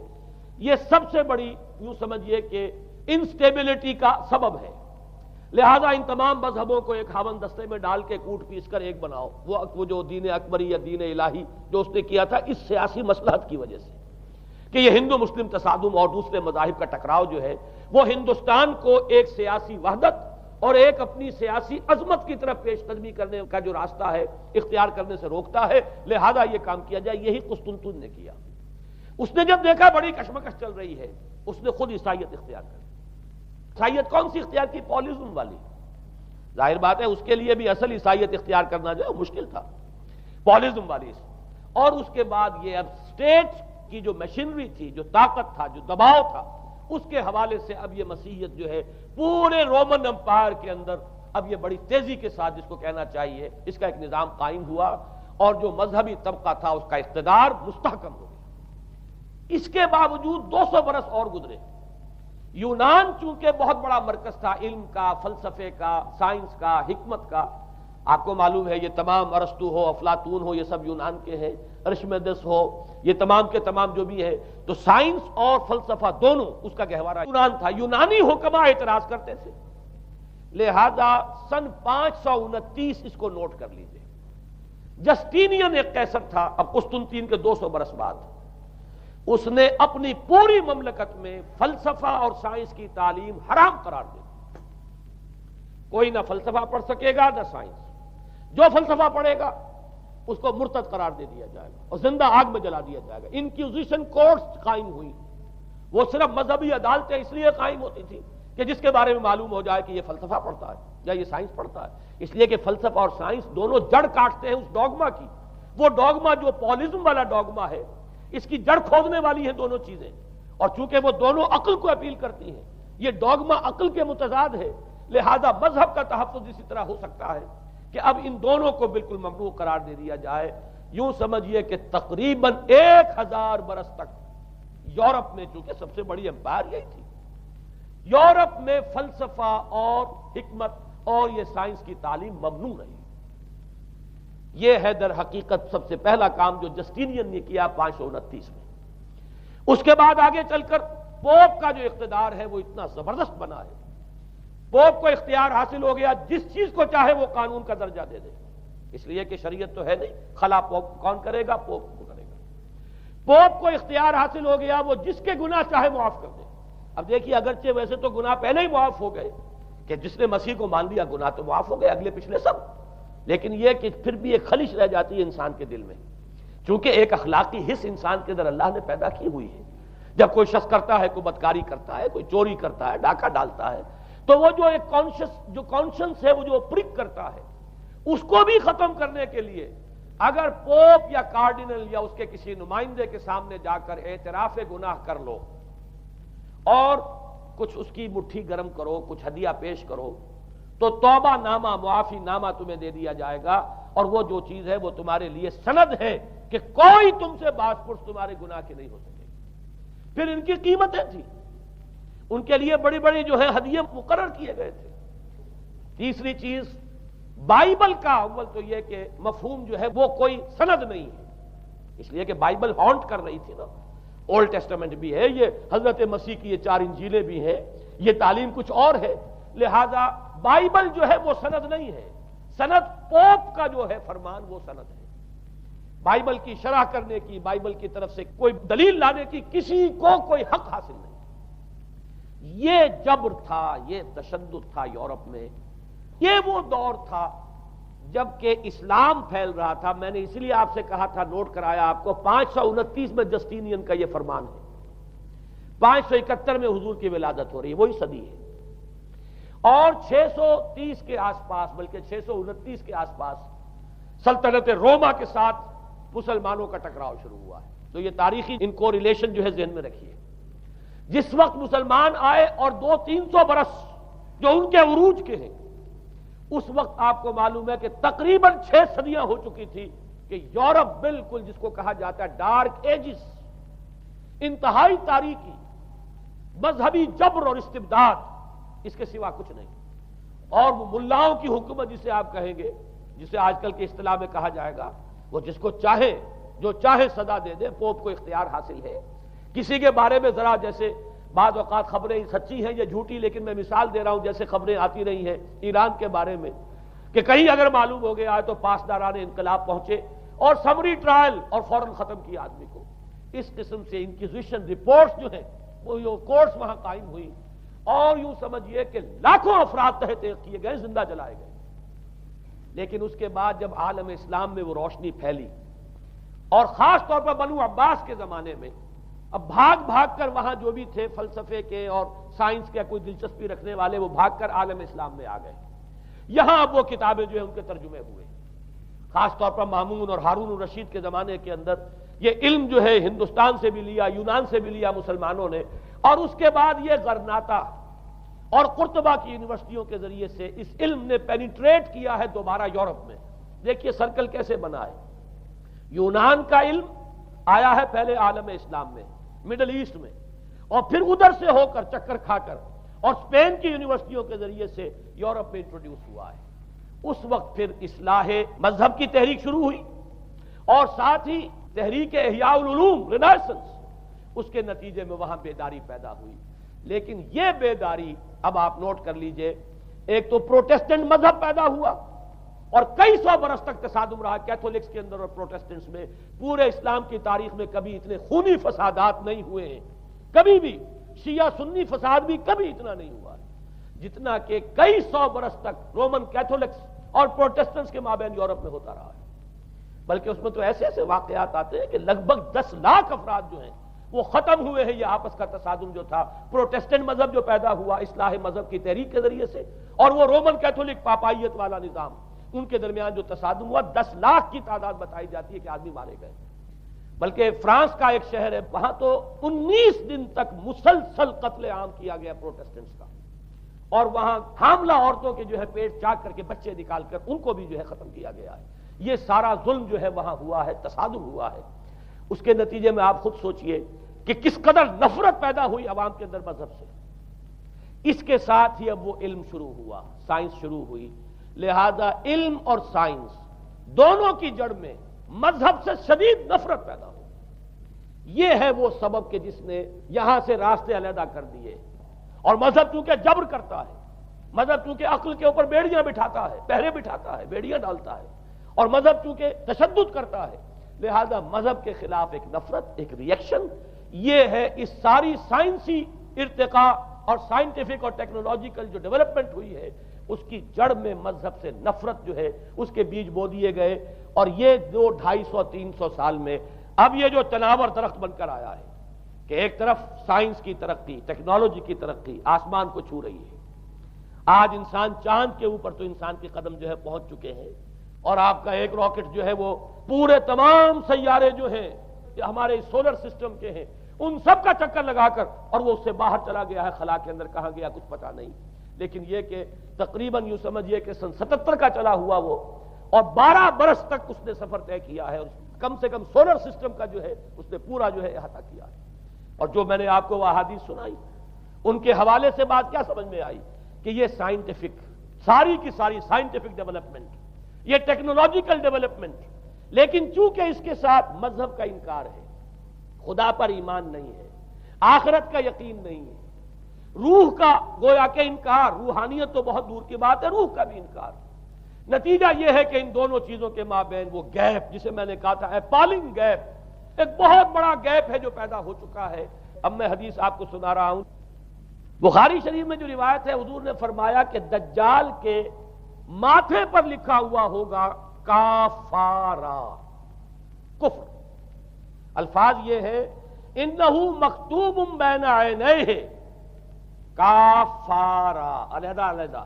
یہ سب سے بڑی یوں سمجھیے کہ انسٹیبلٹی کا سبب ہے، لہذا ان تمام مذہبوں کو ایک ہاون دستے میں ڈال کے کوٹ پیس کر ایک بناؤ. وہ جو دین اکبری یا دین الہی جو اس نے کیا تھا اس سیاسی مصلحت کی وجہ سے کہ یہ ہندو مسلم تصادم اور دوسرے مذاہب کا ٹکراؤ جو ہے وہ ہندوستان کو ایک سیاسی وحدت اور ایک اپنی سیاسی عظمت کی طرف پیش قدمی کرنے کا جو راستہ ہے اختیار کرنے سے روکتا ہے. لہذا یہ کام کیا جائے. یہی قسطنطین نے کیا. اس نے جب دیکھا بڑی کشمکش چل رہی ہے اس نے خود عیسائیت اختیار کر. عیسائیت کون سی اختیار کی؟ پالیزم والی. ظاہر بات ہے اس کے لیے بھی اصل عیسائیت اختیار کرنا جو ہے مشکل تھا. پالیزم والی. اور اس کے بعد یہ اب اسٹیٹ کی جو مشینری تھی، جو طاقت تھا، جو دباؤ تھا، اس کے حوالے سے اب یہ مسیحیت جو ہے پورے رومن امپائر کے اندر اب یہ بڑی تیزی کے ساتھ جس کو کہنا چاہیے اس کا ایک نظام قائم ہوا اور جو مذہبی طبقہ تھا اس کا اقتدار مستحکم ہو گیا. اس کے باوجود 200 برس اور گزرے. یونان چونکہ بہت بڑا مرکز تھا علم کا، فلسفے کا، سائنس کا، حکمت کا. آپ کو معلوم ہے یہ تمام ارسطو ہو، افلاطون ہو، یہ سب یونان کے ہیں. ارشمیدس ہو، یہ تمام کے تمام جو بھی ہے تو سائنس اور فلسفہ دونوں اس کا گہوارہ یونان تھا. یونانی حکما اعتراض کرتے تھے. لہذا سن 529 اس کو نوٹ کر لیجئے. جسٹینین ایک قیصر تھا اب قسطنطین کے 200 برس بعد. اس نے اپنی پوری مملکت میں فلسفہ اور سائنس کی تعلیم حرام قرار دی. کوئی نہ فلسفہ پڑھ سکے گا نہ سائنس. جو فلسفہ پڑھے گا اس کو مرتد قرار دے دیا جائے گا اور زندہ آگ میں جلا دیا جائے گا. انکوزیشن کورٹس قائم ہوئی. وہ صرف مذہبی عدالتیں اس لیے قائم ہوتی تھی کہ جس کے بارے میں معلوم ہو جائے کہ یہ فلسفہ پڑھتا ہے یا یہ سائنس پڑھتا ہے. اس لیے کہ فلسفہ اور سائنس دونوں جڑ کاٹتے ہیں اس ڈوگما کی. وہ ڈوگما جو پالیزم والا ڈوگما ہے اس کی جڑ کھودنے والی ہیں دونوں چیزیں. اور چونکہ وہ دونوں عقل کو اپیل کرتی ہیں، یہ ڈوگما عقل کے متضاد ہے. لہذا مذہب کا تحفظ اسی طرح ہو سکتا ہے کہ اب ان دونوں کو بالکل ممنوع قرار دے دیا جائے. یوں سمجھیے کہ تقریباً 1000 برس تک یورپ میں، چونکہ سب سے بڑی امپائر یہی تھی، یورپ میں فلسفہ اور حکمت اور یہ سائنس کی تعلیم ممنوع رہی. یہ ہے در حقیقت سب سے پہلا کام جو جسٹینین نے کیا 529 میں. اس کے بعد آگے چل کر پوپ کا جو اقتدار ہے وہ اتنا زبردست بنا ہے. پوپ کو اختیار حاصل ہو گیا جس چیز کو چاہے وہ قانون کا درجہ دے دے. اس لیے کہ شریعت تو ہے نہیں، خلا پوپ کون کرے گا؟ پوپ کو کرے گا. پوپ کو اختیار حاصل ہو گیا وہ جس کے گناہ چاہے معاف کر دے. اب دیکھیے اگرچہ ویسے تو گناہ پہلے ہی معاف ہو گئے کہ جس نے مسیح کو مان لیا گناہ تو معاف ہو گئے اگلے پچھلے سب، لیکن یہ کہ پھر بھی ایک خلش رہ جاتی ہے انسان کے دل میں. چونکہ ایک اخلاقی حص انسان کے اندر اللہ نے پیدا کی ہوئی ہے. جب کوئی شخص کرتا ہے، کوئی بدکاری کرتا ہے، کوئی چوری کرتا ہے، ڈاکہ ڈالتا ہے، تو وہ جو ایک کانشنس ہے وہ جو پرک کرتا ہے اس کو بھی ختم کرنے کے لیے اگر پوپ یا کارڈینل یا اس کے کسی نمائندے کے سامنے جا کر اعتراف گناہ کر لو اور کچھ اس کی مٹھی گرم کرو، کچھ ہدیہ پیش کرو، تو توبہ نامہ، معافی نامہ تمہیں دے دیا جائے گا. اور وہ جو چیز ہے وہ تمہارے لیے سند ہے کہ کوئی تم سے باز پرس تمہارے گناہ کی نہیں ہو سکے. پھر ان کی قیمتیں تھی، ان کے لیے بڑی بڑی جو ہے ہدیے مقرر کیے گئے تھے. تیسری چیز بائبل کا اول تو یہ کہ مفہوم جو ہے وہ کوئی سند نہیں ہے، اس لیے کہ بائبل ہانٹ کر رہی تھی نا. اولڈ ٹیسٹمنٹ بھی ہے، یہ حضرت مسیح کی یہ 4 انجیلیں بھی ہیں، یہ تعلیم کچھ اور ہے. لہذا بائبل جو ہے وہ سند نہیں ہے. سند پوپ کا جو ہے فرمان وہ سند ہے. بائبل کی شرح کرنے کی، بائبل کی طرف سے کوئی دلیل لانے کی کسی کو کوئی حق حاصل نہیں. یہ جبر تھا، یہ تشدد تھا یورپ میں. یہ وہ دور تھا جب کہ اسلام پھیل رہا تھا. میں نے اس لیے آپ سے کہا تھا، نوٹ کرایا آپ کو، 529 میں جسٹینین کا یہ فرمان ہے. 571 میں حضور کی ولادت ہو رہی ہے، وہی صدی ہے. اور 630 کے آس پاس، بلکہ 629 کے آس پاس سلطنت روما کے ساتھ مسلمانوں کا ٹکراؤ شروع ہوا ہے. تو یہ تاریخی ان کو ریلیشن جو ہے ذہن میں رکھیے. جس وقت مسلمان آئے اور 200-300 برس جو ان کے عروج کے ہیں، اس وقت آپ کو معلوم ہے کہ تقریباً 6 صدیاں ہو چکی تھی کہ یورپ بالکل جس کو کہا جاتا ہے ڈارک ایجز، انتہائی تاریکی، مذہبی جبر اور استبداد، اس کے سوا کچھ نہیں. اور وہ ملاؤں کی حکومت جسے آپ کہیں گے، جسے آج کل کی اصطلاح میں کہا جائے گا، وہ جس کو چاہے جو چاہے صدا دے دے. پوپ کو اختیار حاصل ہے. کسی کے بارے میں ذرا جیسے بعض اوقات خبریں سچی ہیں یا جھوٹی، لیکن میں مثال دے رہا ہوں جیسے خبریں آتی رہی ہیں ایران کے بارے میں کہ کہیں اگر معلوم ہو گیا تو پاسداران انقلاب پہنچے اور سمری ٹرائل اور فوراً ختم کیا آدمی کو. اس قسم سے انکوزیشن رپورٹس جو ہیں وہ کورٹس وہاں قائم ہوئی اور یوں سمجھیے کہ لاکھوں افراد تحت کیے گئے، زندہ جلائے گئے. لیکن اس کے بعد جب عالم اسلام میں وہ روشنی پھیلی اور خاص طور پر بنو عباس کے زمانے میں، اب بھاگ بھاگ کر وہاں جو بھی تھے فلسفے کے اور سائنس کے کوئی دلچسپی رکھنے والے، وہ بھاگ کر عالم اسلام میں آ گئے. یہاں اب وہ کتابیں جو ہیں ان کے ترجمے ہوئے. خاص طور پر مامون اور ہارون الرشید کے زمانے کے اندر یہ علم جو ہے ہندوستان سے بھی لیا، یونان سے بھی لیا مسلمانوں نے، اور اس کے بعد یہ غرناطہ اور قرطبہ کی یونیورسٹیوں کے ذریعے سے اس علم نے پینیٹریٹ کیا ہے دوبارہ یورپ میں. دیکھیے سرکل کیسے بنا ہے. یونان کا علم آیا ہے پہلے عالم اسلام میں، مڈل ایسٹ میں، اور پھر ادھر سے ہو کر چکر کھا کر اور اسپین کی یونیورسٹیوں کے ذریعے سے یورپ میں انٹروڈیوس ہوا ہے. اس وقت پھر اصلاح مذہب کی تحریک شروع ہوئی اور ساتھ ہی تحریک احیاء العلوم رینیسنس، اس کے نتیجے میں وہاں بیداری پیدا ہوئی. لیکن یہ بیداری اب آپ نوٹ کر لیجئے، ایک تو پروٹیسٹنٹ مذہب پیدا ہوا اور کئی سو برس تک تصادم رہا کیتھولکس کے اندر اور پروٹیسٹنٹس میں. پورے اسلام کی تاریخ میں کبھی اتنے خونی فسادات نہیں ہوئے ہیں، کبھی بھی شیعہ سنی فساد بھی کبھی اتنا نہیں ہوا جتنا کہ کئی سو برس تک رومن کیتھولکس اور پروٹیسٹنٹس کے مابین یورپ میں ہوتا رہا ہے. بلکہ اس میں تو ایسے ایسے واقعات آتے ہیں کہ لگ بھگ 10 لاکھ افراد جو ہیں وہ ختم ہوئے ہیں. یہ آپس کا تصادم جو تھا، پروٹیسٹنٹ مذہب جو پیدا ہوا اصلاح مذہب کی تحریک کے ذریعے سے، اور وہ رومن کیتھولک پاپائیت والا نظام، ان کے درمیان جو تصادم ہوا 10 لاکھ کی تعداد بتائی جاتی ہے کہ آدمی مارے گئے. بلکہ فرانس کا ایک شہر ہے، وہاں تو 19 دن تک مسلسل قتل عام کیا گیا پروٹیسٹنٹس کا، اور وہاں حاملہ عورتوں کے جو ہے پیٹ چاک کر کے بچے نکال کر ان کو بھی جو ہے ختم کیا گیا ہے. یہ سارا ظلم جو ہے وہاں ہوا ہے، تصادم ہوا ہے. اس کے نتیجے میں آپ خود سوچئے کہ کس قدر نفرت پیدا ہوئی عوام کے اندر مذہب سے. اس کے ساتھ ہی اب وہ علم شروع ہوا، سائنس شروع ہوئی. لہذا علم اور سائنس دونوں کی جڑ میں مذہب سے شدید نفرت پیدا ہو. یہ ہے وہ سبب کہ جس نے یہاں سے راستے علیحدہ کر دیے. اور مذہب چونکہ جبر کرتا ہے، مذہب چونکہ عقل کے اوپر بیڑیاں بٹھاتا ہے، پہرے بٹھاتا ہے، بیڑیاں ڈالتا ہے، اور مذہب چونکہ تشدد کرتا ہے، لہذا مذہب کے خلاف ایک نفرت، ایک ریئیکشن. یہ ہے اس ساری سائنسی ارتقاء اور سائنٹیفک اور ٹیکنالوجیکل جو ڈیولپمنٹ ہوئی ہے، اس کی جڑ میں مذہب سے نفرت جو ہے اس کے بیج بو دیے گئے. اور یہ 200-250-300 سال میں اب یہ جو تناور درخت بن کر آیا ہے کہ ایک طرف سائنس کی ترقی، ٹیکنالوجی کی ترقی آسمان کو چھو رہی ہے. آج انسان چاند کے اوپر تو انسان کے قدم جو ہے پہنچ چکے ہیں، اور آپ کا ایک راکٹ جو ہے وہ پورے تمام سیارے جو ہیں ہمارے سولر سسٹم کے ہیں ان سب کا چکر لگا کر، اور وہ اس سے باہر چلا گیا ہے، خلا کے اندر کہاں گیا کچھ پتا نہیں. لیکن یہ کہ تقریباً یوں سمجھیے کہ سن 77 کا چلا ہوا وہ، اور 12 برس تک اس نے سفر طے کیا ہے، اور کم سے کم سولر سسٹم کا جو ہے اس نے پورا جو ہے احاطہ کیا ہے. اور جو میں نے آپ کو وہ احادیث سنائی ان کے حوالے سے بات کیا سمجھ میں آئی کہ یہ سائنٹیفک، ساری کی ساری سائنٹیفک ڈیولپمنٹ، یہ ٹیکنالوجیکل ڈیولپمنٹ، لیکن چونکہ اس کے ساتھ مذہب کا انکار ہے، خدا پر ایمان نہیں ہے، آخرت کا یقین نہیں ہے، روح کا گویا کہ انکار، روحانیت تو بہت دور کی بات ہے، روح کا بھی انکار. نتیجہ یہ ہے کہ ان دونوں چیزوں کے مابین وہ گیپ جسے میں نے کہا تھا ایپالنگ گیپ، ایک بہت بڑا گیپ ہے جو پیدا ہو چکا ہے. اب میں حدیث آپ کو سنا رہا ہوں. بخاری شریف میں جو روایت ہے، حضور نے فرمایا کہ دجال کے ماتھے پر لکھا ہوا ہوگا کافارا، کفر. الفاظ یہ ہے انہو مکتوب بین عینیہ کافارا، علیحدہ علیحدہ،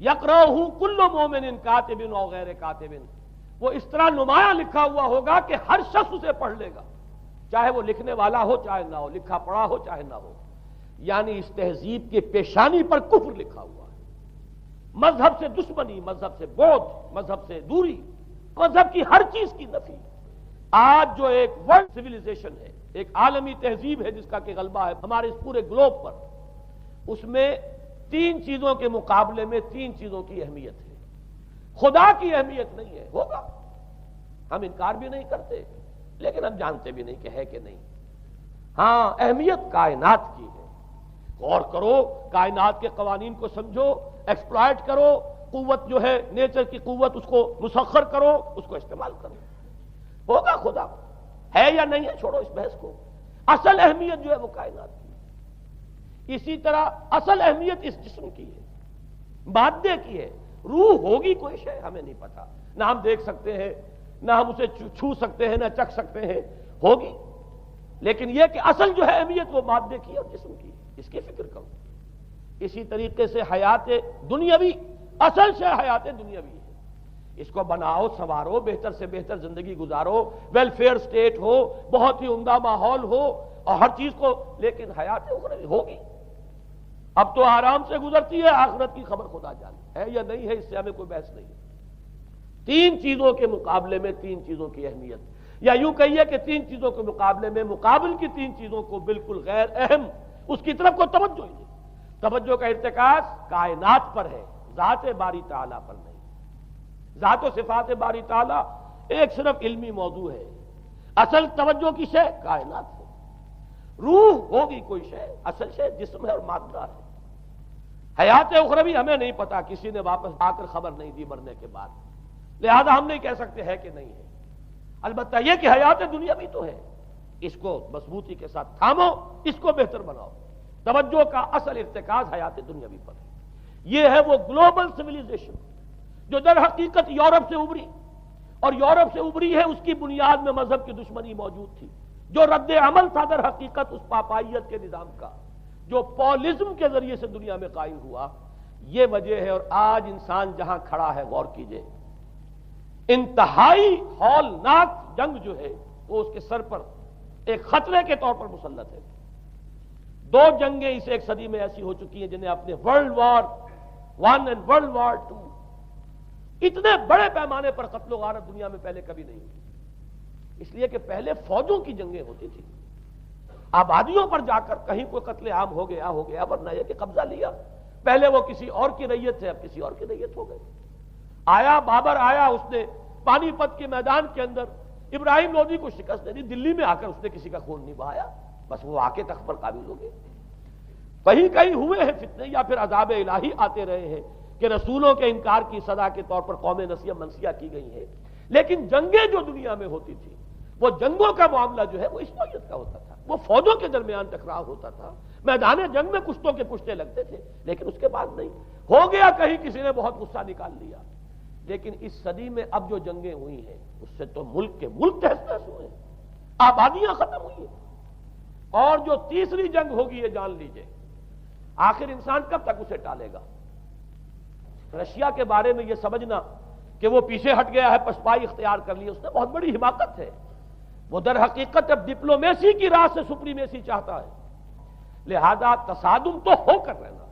یقرأہ کل مومن کاتب او غیر کاتب. وہ اس طرح نمایاں لکھا ہوا ہوگا کہ ہر شخص اسے پڑھ لے گا، چاہے وہ لکھنے والا ہو چاہے نہ ہو، لکھا پڑھا ہو چاہے نہ ہو. یعنی اس تہذیب کی پیشانی پر کفر لکھا ہوا ہے. مذہب سے دشمنی، مذہب سے بودھ، مذہب سے دوری، مذہب کی ہر چیز کی نفی. آج جو ایک ورلڈ سیویلائزیشن ہے، ایک عالمی تہذیب ہے جس کا کہ غلبہ ہے ہمارے اس پورے گلوب پر، اس میں 3 چیزوں کے مقابلے میں 3 چیزوں کی اہمیت ہے. خدا کی اہمیت نہیں ہے، ہوگا، ہم انکار بھی نہیں کرتے، لیکن ہم جانتے بھی نہیں کہ ہے کہ نہیں. ہاں اہمیت کائنات کی ہے، غور کرو، کائنات کے قوانین کو سمجھو، ایکسپلائٹ کرو، قوت جو ہے نیچر کی قوت اس کو مسخر کرو، اس کو استعمال کرو، ہوگا خدا ہے یا نہیں ہے، چھوڑو اس بحث کو۔ اصل اہمیت جو ہے وہ کائنات کی، اسی طرح اصل اہمیت اس جسم کی ہے، مادے کی ہے۔ روح ہوگی کوئی شے ہمیں نہیں پتا، نہ ہم دیکھ سکتے ہیں، نہ ہم اسے چھو سکتے ہیں، نہ چکھ سکتے ہیں، ہوگی، لیکن یہ کہ اصل جو ہے اہمیت وہ مادے کی اور جسم کی، اس کی فکر کرو۔ اسی طریقے سے حیات دنیاوی، اصل سے حیات دنیاوی ہے، اس کو بناؤ، سنوارو، بہتر سے بہتر زندگی گزارو، ویلفیئر سٹیٹ ہو، بہت ہی عمدہ ماحول ہو اور ہر چیز کو، لیکن حیات اخروی ہوگی۔ اب تو آرام سے گزرتی ہے، آخرت کی خبر خدا جانے ہے یا نہیں ہے، اس سے ہمیں کوئی بحث نہیں ہے۔ تین چیزوں کے مقابلے میں تین چیزوں کی اہمیت، یا یوں کہیے کہ تین چیزوں کے مقابلے میں مقابل کی تین چیزوں کو بالکل غیر اہم، اس کی طرف کوئی توجہ ہی نہیں۔ توجہ کا ارتکاز کائنات پر ہے، ذات باری تعالیٰ پر نہیں۔ ذات و صفات باری تعالیٰ ایک صرف علمی موضوع ہے، اصل توجہ کی شے کائنات ہے۔ روح ہوگی کوئی شے، اصل شے جسم ہے اور مادہ ہے۔ حیات اخروی ہمیں نہیں پتا، کسی نے واپس آ کر خبر نہیں دی مرنے کے بعد، لہذا ہم نہیں کہہ سکتے ہے کہ نہیں ہے۔ البتہ یہ کہ حیات دنیا بھی تو ہے، اس کو مضبوطی کے ساتھ تھامو، اس کو بہتر بناؤ۔ توجہ کا اصل ارتکاز حیات دنیاوی پر ہے۔ یہ ہے وہ گلوبل سویلائزیشن جو در حقیقت یورپ سے ابری، اور یورپ سے ابری ہے، اس کی بنیاد میں مذہب کی دشمنی موجود تھی، جو رد عمل تھا در حقیقت اس پاپائیت کے نظام کا جو پولزم کے ذریعے سے دنیا میں قائم ہوا۔ یہ وجہ ہے، اور آج انسان جہاں کھڑا ہے غور کیجئے، انتہائی ہولناک جنگ جو ہے وہ اس کے سر پر ایک خطرے کے طور پر مسلط ہے۔ دو جنگیں اس ایک صدی میں ایسی ہو چکی ہیں جنہیں اپنے ورلڈ وار 1 اور ورلڈ وار 2 اتنے بڑے پیمانے پر قتل و غارت دنیا میں پہلے کبھی نہیں ہوئی، اس لیے کہ پہلے فوجوں کی جنگیں ہوتی تھی، آبادیوں پر جا کر کہیں کوئی قتل عام ہو گیا، ورنہ یہ کہ قبضہ لیا، پہلے وہ کسی اور کی ریت ہے، اب کسی اور کی ریت ہو گئی۔ آیا بابر آیا، اس نے پانی پت کے میدان کے اندر ابراہیم لودھی کو شکست دے دی، دلی میں آ کر اس نے کسی کا خون نہیں بہایا، بس وہ آ کے تخت پر قابض ہو گئے۔ کہیں کہیں ہوئے ہیں فتنے، یا پھر عذاب الہی آتے رہے ہیں کہ رسولوں کے انکار کی سزا کے طور پر قومیں نسیہ منسیہ کی گئی ہیں، لیکن جنگیں جو دنیا میں ہوتی تھی، وہ جنگوں کا معاملہ جو ہے وہ اس نوعیت کا ہوتا تھا، وہ فوجوں کے درمیان ٹکراؤ ہوتا تھا، میدان جنگ میں کشتوں کے پشتے لگتے تھے، لیکن اس کے بعد نہیں ہو گیا، کہیں کسی نے بہت غصہ نکال لیا۔ لیکن اس صدی میں اب جو جنگیں ہوئی ہیں اس سے تو ملک کے ملک تہس نہس ہوئے ہیں، آبادیاں ختم ہوئی ہیں، اور جو تیسری جنگ ہوگی یہ جان لیجئے، آخر انسان کب تک اسے ٹالے گا؟ رشیا کے بارے میں یہ سمجھنا کہ وہ پیچھے ہٹ گیا ہے، پشپائی اختیار کر لی، اس نے بہت بڑی حماقت ہے۔ وہ در حقیقت اب ڈپلومیسی کی راہ سے سپریمیسی چاہتا ہے، لہذا تصادم تو ہو کر رہنا۔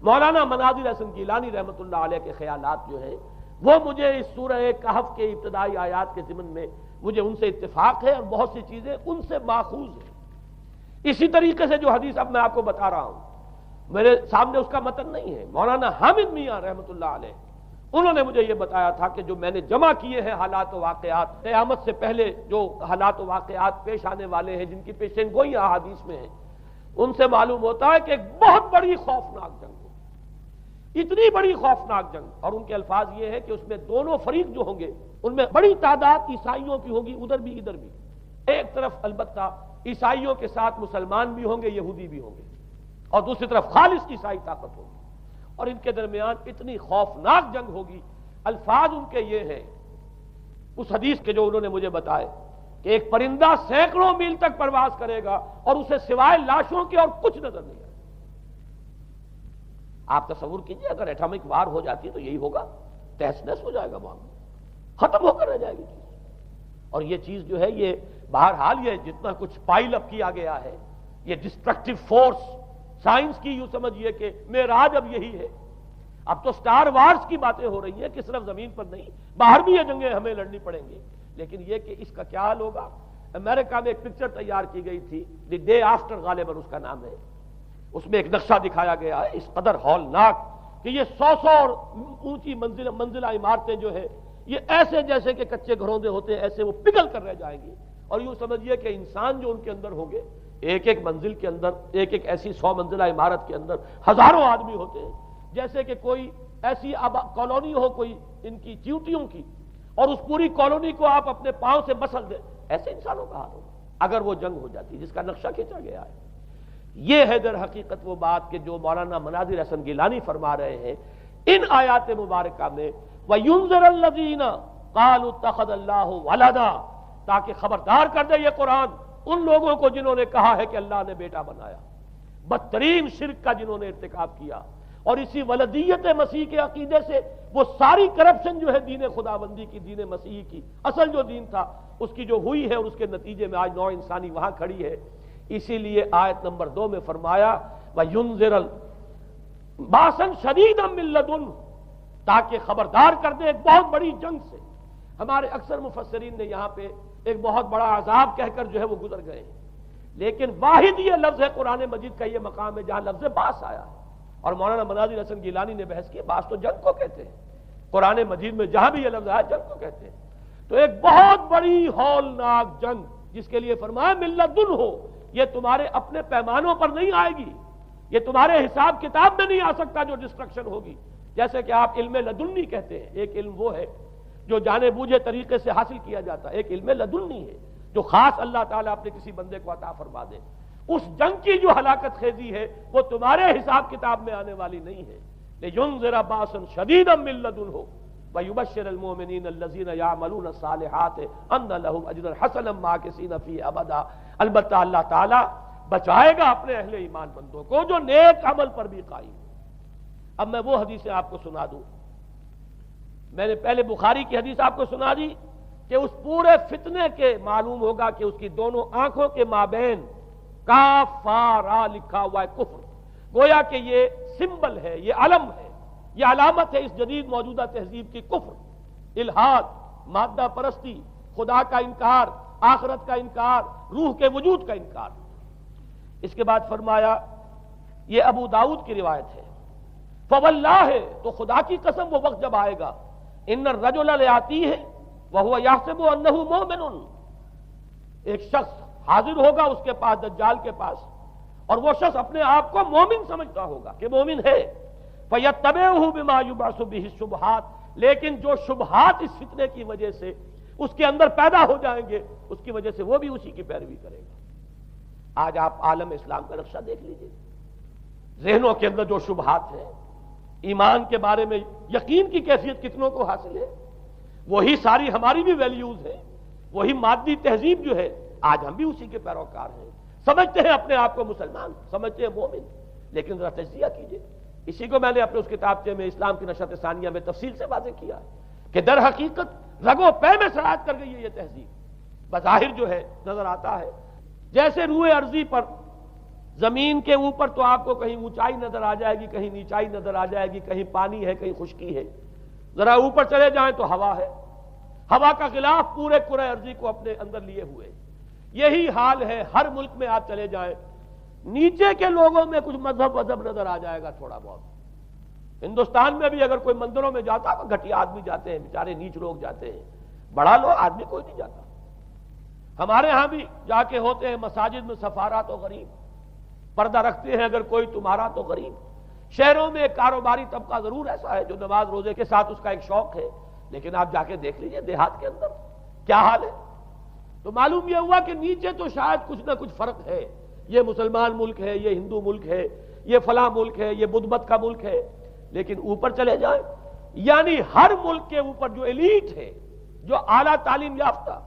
مولانا مناظر حسن گیلانی رحمۃ اللہ علیہ کے خیالات جو ہیں وہ مجھے اس سورہ کہف کے ابتدائی آیات کے ضمن میں مجھے ان سے اتفاق ہے، اور بہت سی چیزیں ان سے ماخوذ ہیں۔ اسی طریقے سے جو حدیث اب میں آپ کو بتا رہا ہوں، میرے سامنے اس کا متن نہیں ہے، مولانا حامد میاں رحمۃ اللہ علیہ انہوں نے مجھے یہ بتایا تھا کہ جو میں نے جمع کیے ہیں حالات و واقعات، قیامت سے پہلے جو حالات و واقعات پیش آنے والے ہیں، جن کی پیشین گوئی احادیث میں ہیں، ان سے معلوم ہوتا ہے کہ ایک بہت بڑی خوفناک جنگ ہو، اتنی بڑی خوفناک جنگ، اور ان کے الفاظ یہ ہے کہ اس میں دونوں فریق جو ہوں گے ان میں بڑی تعداد عیسائیوں کی ہوگی، ادھر بھی ادھر بھی، ایک طرف البتہ عیسائیوں کے ساتھ مسلمان بھی ہوں گے، یہودی بھی ہوں گے، اور دوسری طرف خالص عیسائی طاقت ہوگی، اور ان کے درمیان اتنی خوفناک جنگ ہوگی۔ الفاظ ان کے یہ ہیں اس حدیث کے جو انہوں نے مجھے بتائے کہ ایک پرندہ سینکڑوں میل تک پرواز کرے گا اور اسے سوائے لاشوں کے اور کچھ نظر نہیں آئے۔ آپ تصور کیجئے اگر ایٹامک وار ہو جاتی تو یہی ہوگا، تہس نہس ہو جائے گا، معاملہ ختم ہو کر رہ جائے گی چیز۔ اور یہ چیز جو ہے یہ بہرحال یہ جتنا کچھ پائل اپ کیا گیا ہے، یہ ڈسٹرکٹیو فورس سائنس کی یوں سمجھیے کہ معراج اب یہی ہے۔ اب تو سٹار وارز کی باتیں ہو رہی ہیں کہ صرف زمین پر نہیں، باہر بھی یہ جنگیں ہمیں لڑنی پڑیں گی، لیکن یہ کہ اس کا کیا حال ہوگا۔ امریکہ میں ایک پکچر تیار کی گئی تھی، دی ڈے آفٹر غالباً اس کا نام ہے، اس میں ایک نقشہ دکھایا گیا ہے اس قدر ہولناک کہ یہ 100 اور اونچی منزلہ عمارتیں جو ہے یہ ایسے جیسے کہ کچے گھروندے ہوتے ہیں، ایسے وہ پگھل کر رہ جائیں گی، اور یوں سمجھیے کہ انسان جو ان کے اندر ہوں گے ایک ایک منزل کے اندر، ایک ایک ایسی 100 منزلہ عمارت کے اندر ہزاروں آدمی ہوتے ہیں، جیسے کہ کوئی ایسی کالونی ہو کوئی ان کی چیوٹیوں کی، اور اس پوری کالونی کو آپ اپنے پاؤں سے مسل دیں، ایسے انسانوں کا حال ہوگا اگر وہ جنگ ہو جاتی جس کا نقشہ کھینچا گیا ہے۔ یہ ہے در حقیقت وہ بات کہ جو مولانا مناظر حسن گیلانی فرما رہے ہیں ان آیات مبارکہ میں، وَيُنذِرَ الَّذِينَ قَالُوا اتَّخَذَ اللَّهُ وَلَدًا، تاکہ خبردار کر دے یہ قرآن ان لوگوں کو جنہوں نے کہا ہے کہ اللہ نے بیٹا بنایا، بدترین شرک کا جنہوں نے ارتکاب کیا، اور اسی ولدیت مسیح کے عقیدے سے وہ ساری کرپشن جو ہے دین خداوندی کی، دین مسیحی کی اصل جو دین تھا اس کی جو ہوئی ہے، اور اس کے نتیجے میں آج نوع انسانی وہاں کھڑی ہے۔ اسی لیے آیت نمبر 2 میں فرمایا وَيُنذِرَ بَأْسًا شَدِيدًا مِّن لَّدُنْهُ، تاکہ خبردار کر دے ایک بہت بڑی جنگ سے۔ ہمارے اکثر مفسرین نے یہاں پہ ایک بہت بڑا عذاب کہہ کر جو ہے وہ گزر گئے ہیں، لیکن واحد یہ لفظ ہے قرآن مجید کا یہ مقام ہے جہاں لفظ باس آیا ہے، اور مولانا مناظر حسن گیلانی نے بحث کی باس تو جنگ کو کہتے ہیں، قرآن مجید میں جہاں بھی یہ لفظ آیا جنگ کو کہتے ہیں۔ تو ایک بہت بڑی ہولناک جنگ جس کے لیے فرمایا ملتن ہو، یہ تمہارے اپنے پیمانوں پر نہیں آئے گی، یہ تمہارے حساب کتاب میں نہیں آ سکتا جو ڈسٹرکشن ہوگی، جیسے کہ آپ علم لدنی کہتے ہیں۔ ایک علم وہ ہے جو جانے بوجھے طریقے سے حاصل کیا جاتا ہے، ایک علم لدنی ہے جو خاص اللہ تعالیٰ اپنے کسی بندے کو عطا فرما دے۔ اس جنگ کی جو ہلاکت خیزی ہے وہ تمہارے حساب کتاب میں آنے والی نہیں ہے۔ لِيُنذِرَ بَأْسًا شَدِيدًا مِّن لَّدُنْهُ وَيُبَشِّرَ الْمُؤْمِنِينَ الَّذِينَ يَعْمَلُونَ الصَّالِحَاتِ أَنَّ لَهُمْ أَجْرًا حَسَنًا مَّاكِثِينَ فِيهِ أَبَدًا۔ البتہ اللہ تعالیٰ بچائے گا اپنے اہل ایمان بندوں کو جو نیک عمل پر بھی قائم۔ اب میں وہ حدیثیں آپ کو سنا دوں، میں نے پہلے بخاری کی حدیث آپ کو سنا دی کہ اس پورے فتنے کے معلوم ہوگا کہ اس کی دونوں آنکھوں کے مابین کافارا لکھا ہوا ہے کفر، گویا کہ یہ سمبل ہے، یہ علم ہے، یہ علامت ہے اس جدید موجودہ تہذیب کی، کفر، الحاد، مادہ پرستی، خدا کا انکار، آخرت کا انکار، روح کے وجود کا انکار۔ اس کے بعد فرمایا یہ ابو داؤد کی روایت ہے، فواللہ، تو خدا کی قسم وہ وقت جب آئے گا، ان الرجل لیاتیہ وہو یحسب انہ مومن، ایک شخص حاضر ہوگا اس کے پاس، دجال کے پاس، اور وہ شخص اپنے آپ کو مومن سمجھتا ہوگا کہ مومن ہے، فیتبعہ بما یبعث بہ الشبہات، لیکن جو شبہات اس فتنے کی وجہ سے اس کے اندر پیدا ہو جائیں گے اس کی وجہ سے وہ بھی اسی کی پیروی کرے گا۔ آج آپ عالم اسلام کا نقشہ دیکھ لیجئے، ذہنوں کے اندر جو شبہات ہیں، ایمان کے بارے میں یقین کی کیفیت کتنوں کو حاصل ہے، وہی ساری ہماری بھی ویلیوز ہیں، وہی مادی تہذیب جو ہے، آج ہم بھی اسی کے پیروکار ہیں، سمجھتے ہیں اپنے آپ کو مسلمان، سمجھتے ہیں مومن، لیکن ذرا تجزیہ کیجئے۔ اسی کو میں نے اپنے اس کتابچے میں اسلام کی نشرت ثانیہ میں تفصیل سے واضح کیا ہے کہ در حقیقت رگوں پے میں سرایت کر گئی ہے یہ تہذیب، بظاہر جو ہے نظر آتا ہے جیسے روئے ارضی پر، زمین کے اوپر تو آپ کو کہیں اونچائی نظر آ جائے گی، کہیں نیچائی نظر آ جائے گی، کہیں پانی ہے، کہیں خشکی ہے، ذرا اوپر چلے جائیں تو ہوا ہے، ہوا کا غلاف پورے کرۂ ارضی کو اپنے اندر لیے ہوئے۔ یہی حال ہے ہر ملک میں، آپ چلے جائیں نیچے کے لوگوں میں کچھ مذہب نظر آ جائے گا تھوڑا بہت۔ ہندوستان میں بھی اگر کوئی مندروں میں جاتا تو گھٹیا آدمی جاتے ہیں، بیچارے نیچ لوگ جاتے ہیں، بڑا لوگ آدمی کوئی نہیں جاتا۔ ہمارے ہاں بھی جا کے ہوتے ہیں مساجد میں سفارا تو غریب، پردہ رکھتے ہیں اگر کوئی تمہارا تو غریب۔ شہروں میں ایک کاروباری طبقہ ضرور ایسا ہے جو نماز روزے کے ساتھ اس کا ایک شوق ہے، لیکن آپ جا کے دیکھ لیجئے دیہات کے اندر کیا حال ہے۔ تو معلوم یہ ہوا کہ نیچے تو شاید کچھ نہ کچھ فرق ہے، یہ مسلمان ملک ہے، یہ ہندو ملک ہے، یہ فلاں ملک ہے، یہ بدھ مت کا ملک ہے، لیکن اوپر چلے جائیں یعنی ہر ملک کے اوپر جو ایلیٹ ہے، جو اعلیٰ تعلیم یافتہ،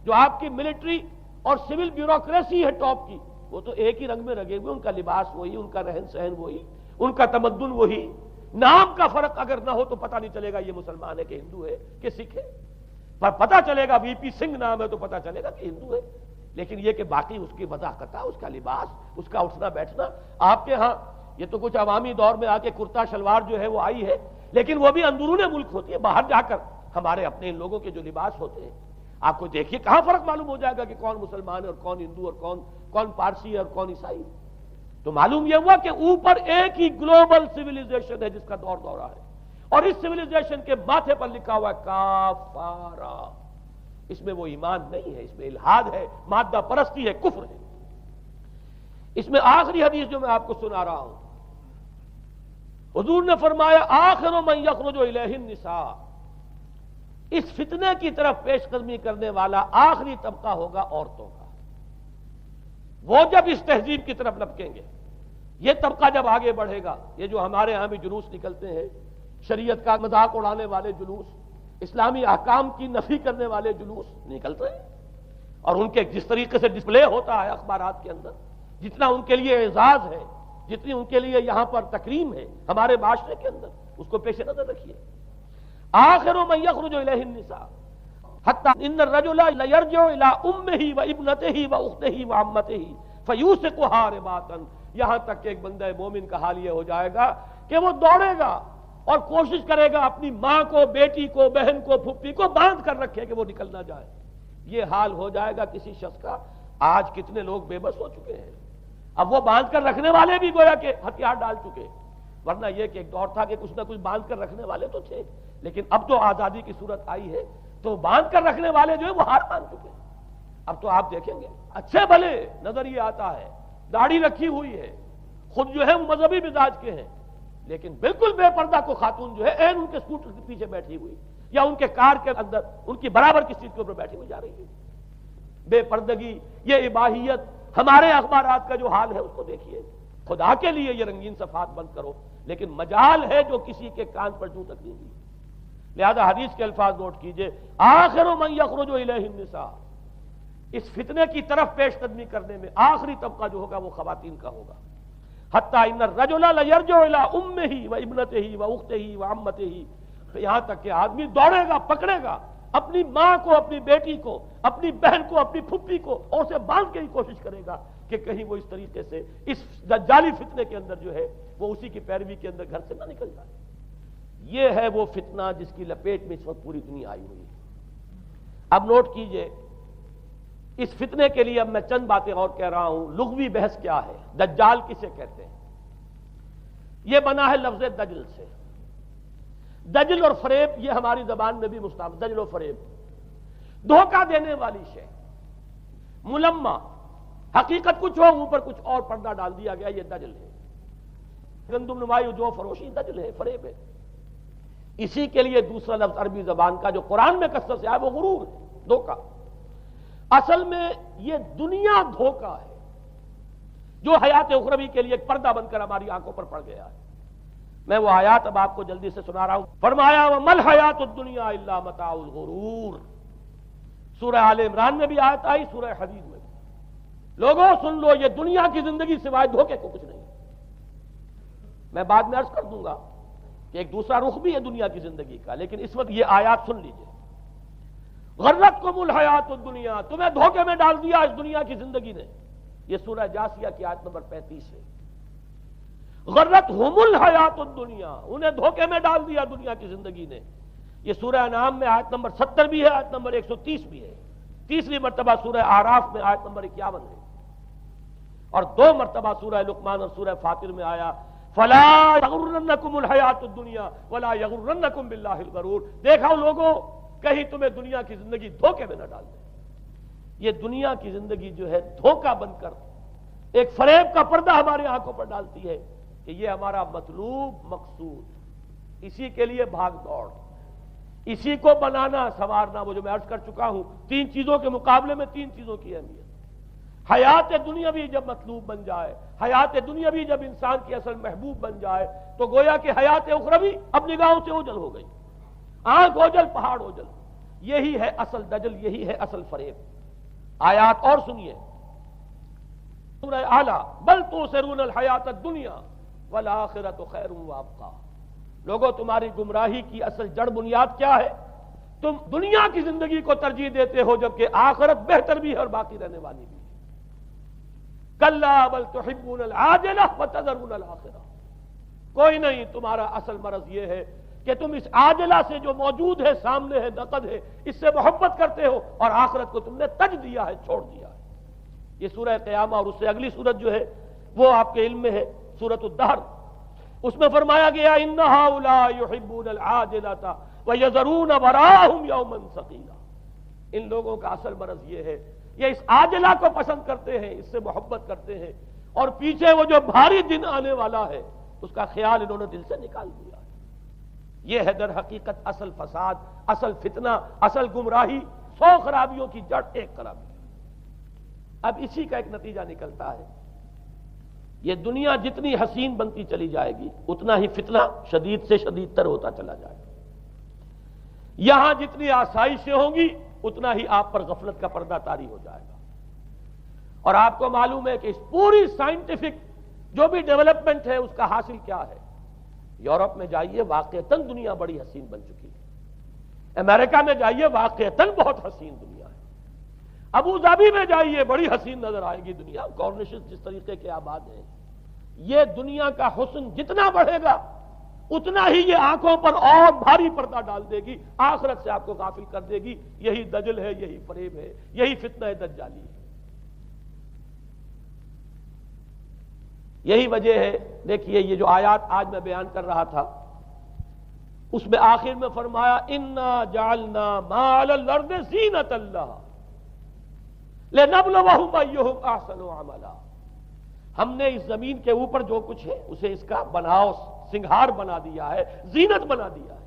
جو آپ کی ملٹری اور سول بیوروکریسی ہے ٹاپ کی، وہ تو ایک ہی رنگ میں رگے ہوئے، ان کا لباس وہی، ان کا رہن سہن وہی، ان کا تمدن وہی، نام کا فرق اگر نہ ہو تو پتہ نہیں چلے گا یہ مسلمان ہے کہ ہندو ہے کہ سکھ ہے، پر پتہ چلے گا وی پی سنگھ نام ہے تو پتہ چلے گا کہ ہندو ہے، لیکن یہ کہ باقی اس کی وضاحت، اس کا لباس، اس کا اٹھنا بیٹھنا، آپ کے ہاں یہ تو کچھ عوامی دور میں آ کے کرتا شلوار جو ہے وہ آئی ہے، لیکن وہ بھی اندرون ملک ہوتی ہے، باہر جا کر ہمارے اپنے ان لوگوں کے جو لباس ہوتے ہیں، آپ کو دیکھیے کہاں فرق معلوم ہو جائے گا کہ کون مسلمان ہے اور کون ہندو اور کون پارسی ہے اور کون عیسائی۔ تو معلوم یہ ہوا کہ اوپر ایک ہی گلوبل سیویلائزیشن ہے جس کا دور دورہ ہے، اور اس سیویلائزیشن کے ماتھے پر لکھا ہوا ہے کافارا، اس میں وہ ایمان نہیں ہے، اس میں الحاد ہے، مادہ پرستی ہے، کفر ہے۔ اس میں آخری حدیث جو میں آپ کو سنا رہا ہوں، حضور نے فرمایا آخر من یخرج الیہ النساء، اس فتنے کی طرف پیش قدمی کرنے والا آخری طبقہ ہوگا عورتوں کا۔ وہ جب اس تہذیب کی طرف لپکیں گے، یہ طبقہ جب آگے بڑھے گا، یہ جو ہمارے ہاں بھی جلوس نکلتے ہیں، شریعت کا مذاق اڑانے والے جلوس، اسلامی احکام کی نفی کرنے والے جلوس نکلتے ہیں، اور ان کے جس طریقے سے ڈسپلے ہوتا ہے اخبارات کے اندر، جتنا ان کے لیے اعزاز ہے، جتنی ان کے لیے یہاں پر تکریم ہے ہمارے معاشرے کے اندر، اس کو پیش نظر رکھیے۔ آخر من یخرج الیہ النساء حتی ان الرجل لیرجع الی امہ و ابنتہ و اختہ و عمتہ فیوثقها رباطا، یہاں تک کہ ایک بندہ مومن کا حال یہ ہو جائے گا کہ وہ دوڑے گا اور کوشش کرے گا اپنی ماں کو، بیٹی کو، بہن کو، پھپھی کو باندھ کر رکھے کہ وہ نکل نہ جائے۔ یہ حال ہو جائے گا کسی شخص کا۔ آج کتنے لوگ بے بس ہو چکے ہیں، اب وہ باندھ کر رکھنے والے بھی گویا کہ ہتھیار ڈال چکے، ورنہ یہ کہ ایک دور تھا کہ کچھ نہ کچھ باندھ کر رکھنے والے تو تھے، لیکن اب تو آزادی کی صورت آئی ہے تو باندھ کر رکھنے والے جو ہے وہ ہار مان چکے۔ اب تو آپ دیکھیں گے اچھے بھلے نظر یہ آتا ہے، داڑھی رکھی ہوئی ہے، خود جو ہے وہ مذہبی مزاج کے ہیں، لیکن بالکل بے پردہ کو خاتون جو ہے این ان کے اسکوٹر کے پیچھے بیٹھی ہوئی یا ان کے کار کے اندر ان کی برابر کی سیٹ کے اوپر بیٹھی ہوئی جا رہی ہے۔ بے پردگی، یہ اباحیت، ہمارے اخبارات کا جو حال ہے اس کو دیکھیے۔ خدا کے لیے یہ رنگین صفحات بند کرو، لیکن مجال ہے جو کسی کے کان پر جوں تک نہیں ہوئی۔ لہذا حدیث کے الفاظ نوٹ کیجئے، آخر من یخرج الیہ النساء، اس فتنے کی طرف پیش قدمی کرنے میں آخری طبقہ جو ہوگا وہ خواتین کا ہوگا۔ حتی ان الرجل لیرجع الی امہ و ابنتہ و اختہ و عمتہ، یہاں تک کہ آدمی دوڑے گا، پکڑے گا اپنی ماں کو، اپنی بیٹی کو، اپنی بہن کو، اپنی پھپھی کو، اور اسے باندھ کے ہی کوشش کرے گا کہ کہیں وہ اس طریقے سے اس دجالی فتنے کے اندر جو ہے وہ اسی کی پیروی کے اندر گھر سے نہ نکل جائے۔ یہ ہے وہ فتنہ جس کی لپیٹ میں اس وقت پوری دنیا آئی ہوئی ہے۔ اب نوٹ کیجئے، اس فتنے کے لیے اب میں چند باتیں اور کہہ رہا ہوں۔ لغوی بحث کیا ہے؟ دجال کسے کہتے ہیں؟ یہ بنا ہے لفظ دجل سے۔ دجل اور فریب یہ ہماری زبان میں بھی مستعمل، دجل و فریب، دھوکہ دینے والی شے، ملمہ، حقیقت کچھ ہو اوپر کچھ اور پردہ ڈال دیا گیا، یہ دجل ہے۔ گندم نمائی جو فروشی دجل ہے، فریب ہے۔ اسی کے لیے دوسرا لفظ عربی زبان کا جو قرآن میں کثرت سے آیا وہ غرور ہے، دھوکہ۔ اصل میں یہ دنیا دھوکہ ہے جو حیات اخروی کے لیے ایک پردہ بن کر ہماری آنکھوں پر پڑ گیا ہے۔ میں وہ آیات اب آپ کو جلدی سے سنا رہا ہوں۔ فرمایا وَمَا الْحَيَاةُ الدُّنْيَا إِلَّا مَتَاعُ الْغُرُورِ، سورہ آل عمران میں بھی آیت آئی، سورہ حدید میں بھی۔ لوگوں سن لو، یہ دنیا کی زندگی سوائے دھوکے کو کچھ نہیں۔ میں بعد میں عرض کر دوں گا کہ ایک دوسرا رخ بھی ہے دنیا کی زندگی کا، لیکن اس وقت یہ آیات سن لیجئے۔ غرتکم الحیات الدنیا، تمہیں دھوکے میں ڈال دیا اس دنیا کی زندگی نے، یہ سورہ جاسیہ کی آیت نمبر 35 ہے۔ غرتہم الحیات الدنیا، انہیں دھوکے میں ڈال دیا دنیا کی زندگی نے، یہ سورہ انعام میں آیت نمبر 70 بھی ہے، آیت نمبر 130 بھی ہے۔ تیسری مرتبہ سورہ اعراف میں آیت نمبر 51 ہے، اور 2 مرتبہ سورہ لقمان اور سورہ فاطر میں آیا فلا یغرنکم الحیات الدنیا ولا یغرنکم باللہ الغرور۔ دیکھو لوگوں، کہیں تمہیں دنیا کی زندگی دھوکے میں نہ ڈال دے۔ یہ دنیا کی زندگی جو ہے دھوکہ بن کر ایک فریب کا پردہ ہمارے آنکھوں پر ڈالتی ہے کہ یہ ہمارا مطلوب مقصود، اسی کے لیے بھاگ دوڑ، اسی کو بنانا سنوارنا۔ وہ جو میں عرض کر چکا ہوں، 3 چیزوں کے مقابلے میں 3 چیزوں کی اہمیت۔ حیات دنیاوی جب مطلوب بن جائے، حیات دنیاوی جب انسان کی اصل محبوب بن جائے، تو گویا کہ حیات اخروی اب نگاہوں سے اوجھل ہو گئی، آنکھ اوجھل پہاڑ اوجھل۔ یہی ہے اصل دجل، یہی ہے اصل فریب۔ آیات اور سنیے، سورہ اعلی، بل تؤثرون الحیات الدنیا والآخرۃ خیر وابقی۔ لوگوں، تمہاری گمراہی کی اصل جڑ بنیاد کیا ہے؟ تم دنیا کی زندگی کو ترجیح دیتے ہو، جبکہ آخرت بہتر بھی ہے اور باقی رہنے والی بھی ہے۔ کلا بل تحبون العاجلہ وتذرون الآخرہ۔ کوئی نہیں، تمہارا اصل مرض یہ ہے کہ تم اس عاجلہ سے جو موجود ہے، سامنے ہے، نقد ہے، اس سے محبت کرتے ہو، اور آخرت کو تم نے تج دیا ہے، چھوڑ دیا ہے۔ یہ سورہ قیامہ اور اس سے اگلی سورت جو ہے وہ آپ کے علم میں ہے، سورۃ الدہر۔ اس میں فرمایا گیا ان ہؤلاء یحبون العاجلۃ ویذرون وراءہم یوما ثقیلا۔ ان لوگوں کا اصل مرض یہ ہے، یہ اس عاجلہ کو پسند کرتے ہیں، اس سے محبت کرتے ہیں، اور پیچھے وہ جو بھاری دن آنے والا ہے اس کا خیال انہوں نے دل سے نکال دیا. یہ ہے در حقیقت اصل فساد، اصل فتنہ، اصل گمراہی. 100 خرابیوں کی جڑ ایک خرابی. اب اسی کا ایک نتیجہ نکلتا ہے، یہ دنیا جتنی حسین بنتی چلی جائے گی اتنا ہی فتنہ شدید سے شدید تر ہوتا چلا جائے گا. یہاں جتنی آسائشیں ہوں گی اتنا ہی آپ پر غفلت کا پردہ طاری ہو جائے گا. اور آپ کو معلوم ہے کہ اس پوری سائنٹیفک جو بھی ڈیولپمنٹ ہے اس کا حاصل کیا ہے؟ یورپ میں جائیے واقعتاً دنیا بڑی حسین بن چکی ہے. امریکہ میں جائیے واقعتاً بہت حسین دنیا ہے. ابو ظبی میں جائیے بڑی حسین نظر آئے گی دنیا. کارنیشز جس طریقے کے آباد ہیں. یہ دنیا کا حسن جتنا بڑھے گا اتنا ہی یہ آنکھوں پر اور بھاری پردہ ڈال دے گی، آخرت سے آپ کو غافل کر دے گی. یہی دجل ہے، یہی فریب ہے، یہی فتنہ دجالی ہے. یہی وجہ ہے. دیکھیے یہ جو آیات آج میں بیان کر رہا تھا اس میں آخر میں فرمایا انا جعلنا ما علی الارض زینۃ اللہ لنبلوہم ایہم احسن عملا. ہم نے اس زمین کے اوپر جو کچھ ہے اسے اس کا بناؤ سنگھار بنا دیا ہے، زینت بنا دیا ہے،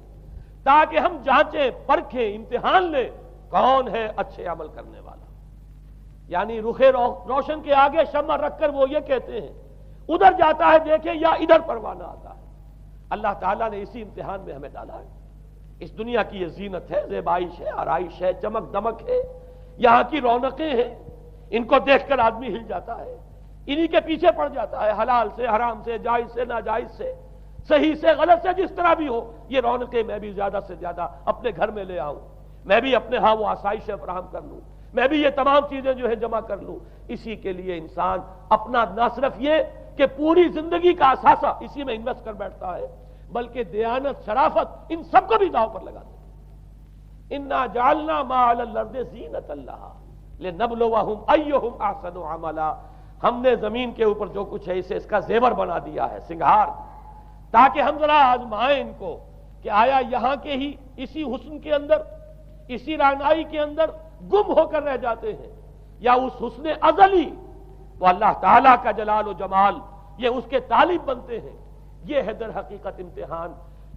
تاکہ ہم جانچیں، پرکھیں، امتحان لیں کون ہے اچھے عمل کرنے والا. یعنی رخ روشن کے آگے شمع رکھ کر وہ یہ کہتے ہیں ادھر جاتا ہے دیکھیں یا ادھر پروانہ آتا ہے. اللہ تعالیٰ نے اسی امتحان میں ہمیں ڈالا ہے. اس دنیا کی یہ زینت ہے، زیبائش ہے، آرائش ہے، چمک دمک ہے، یہاں کی رونقیں ہیں. ان کو دیکھ کر آدمی ہل جاتا ہے، انہی کے پیچھے پڑ جاتا ہے. حلال سے حرام سے، جائز سے ناجائز سے، صحیح سے غلط سے، جس طرح بھی ہو یہ رونقیں میں بھی زیادہ سے زیادہ اپنے گھر میں لے آؤں، میں بھی اپنے ہاں وہ آسائشیں فراہم کر لوں، میں بھی یہ تمام چیزیں جو ہے جمع کر لوں. اسی کے لیے انسان اپنا نہ صرف یہ کہ پوری زندگی کا اثاثہ اسی میں انویسٹ کر بیٹھتا ہے بلکہ دیانت، شرافت، ان سب کو بھی داؤ پر لگا دیتا. انا جعلنا ما علی الارض زینۃ اللہ لنبلوہم ایہم احسن عملا. ہم نے زمین کے اوپر جو کچھ ہے اسے اس کا زیور بنا دیا ہے، سنگھار، تاکہ ہم ذرا آزمائیں ان کو کہ آیا یہاں کے ہی اسی حسن کے اندر، اسی رعنائی کے اندر گم ہو کر رہ جاتے ہیں، یا اس حسن ازلی وہ اللہ تعالیٰ کا جلال و جمال یہ اس کے طالب بنتے ہیں. یہ ہے در حقیقت امتحان.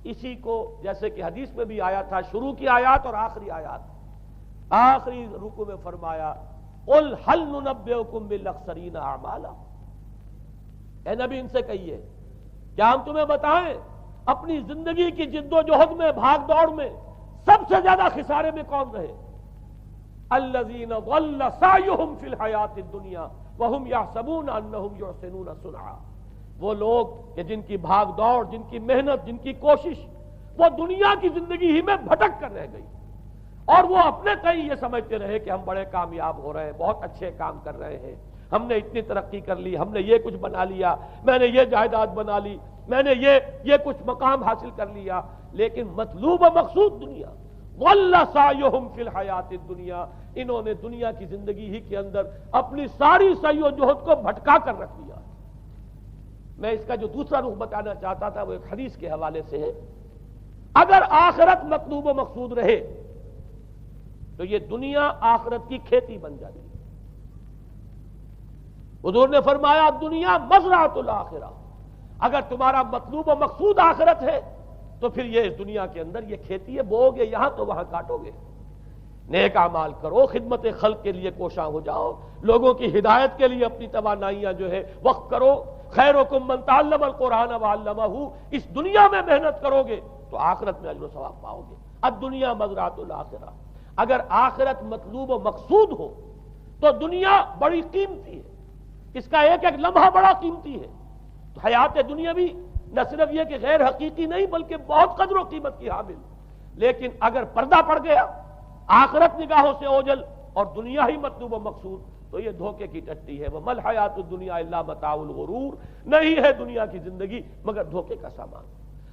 اسی کو جیسے کہ حدیث میں بھی آیا تھا، شروع کی آیات اور آخری آیات، آخری رکوع میں فرمایا قل هل ننبئکم بالاخسرین اعمالا. اے نبی ان سے کہیے کیا ہم تمہیں بتائیں اپنی زندگی کی جد و جہد میں، بھاگ دوڑ میں سب سے زیادہ خسارے میں کون رہے؟ الذین ضل سعیہم فی الحیاۃ الدنیا وہم یحسبون انہم یحسنون صنعا. وہ لوگ کہ جن کی بھاگ دوڑ، جن کی محنت، جن کی کوشش وہ دنیا کی زندگی ہی میں بھٹک کر رہ گئی، اور وہ اپنے کہیں یہ سمجھتے رہے کہ ہم بڑے کامیاب ہو رہے ہیں، بہت اچھے کام کر رہے ہیں، ہم نے اتنی ترقی کر لی، ہم نے یہ کچھ بنا لیا، میں نے یہ جائیداد بنا لی، میں نے یہ کچھ مقام حاصل کر لیا. لیکن مطلوب و مقصود دنیا. ضل سعیہم فی الحیاۃ الدنیا. انہوں نے دنیا کی زندگی ہی کے اندر اپنی ساری سعی و جہد کو بھٹکا کر رکھ دیا. میں اس کا جو دوسرا رخ بتانا چاہتا تھا وہ ایک حدیث کے حوالے سے ہے. اگر آخرت مطلوب و مقصود رہے تو یہ دنیا آخرت کی کھیتی بن جاتی ہے. حضور نے فرمایا دنیا مزرعۃ الآخرہ. اگر تمہارا مطلوب و مقصود آخرت ہے تو پھر یہ اس دنیا کے اندر یہ کھیتی ہے، بو گے یہاں تو وہاں کاٹو گے. نیک اعمال کرو، خدمت خلق کے لیے کوشاں ہو جاؤ، لوگوں کی ہدایت کے لیے اپنی توانائیاں جو ہے وقف کرو. خیرکم من تعلم القرآن وعلمہ. اس دنیا میں محنت کرو گے تو آخرت میں اجر و ثواب پاؤ گے. الدنیا مزرعۃ الآخرہ. اگر آخرت مطلوب و مقصود ہو تو دنیا بڑی قیمتی ہے، اس کا ایک ایک لمحہ بڑا قیمتی ہے. تو حیات دنیا بھی نہ صرف یہ کہ غیر حقیقی نہیں بلکہ بہت قدر و قیمت کی حامل. لیکن اگر پردہ پڑ گیا، آخرت نگاہوں سے اوجل اور دنیا ہی مطلوب و مقصود، تو یہ دھوکے کی ٹٹی ہے. وہ مل حیات الدنیا الا متاع الغرور. نہیں ہے دنیا کی زندگی مگر دھوکے کا سامان.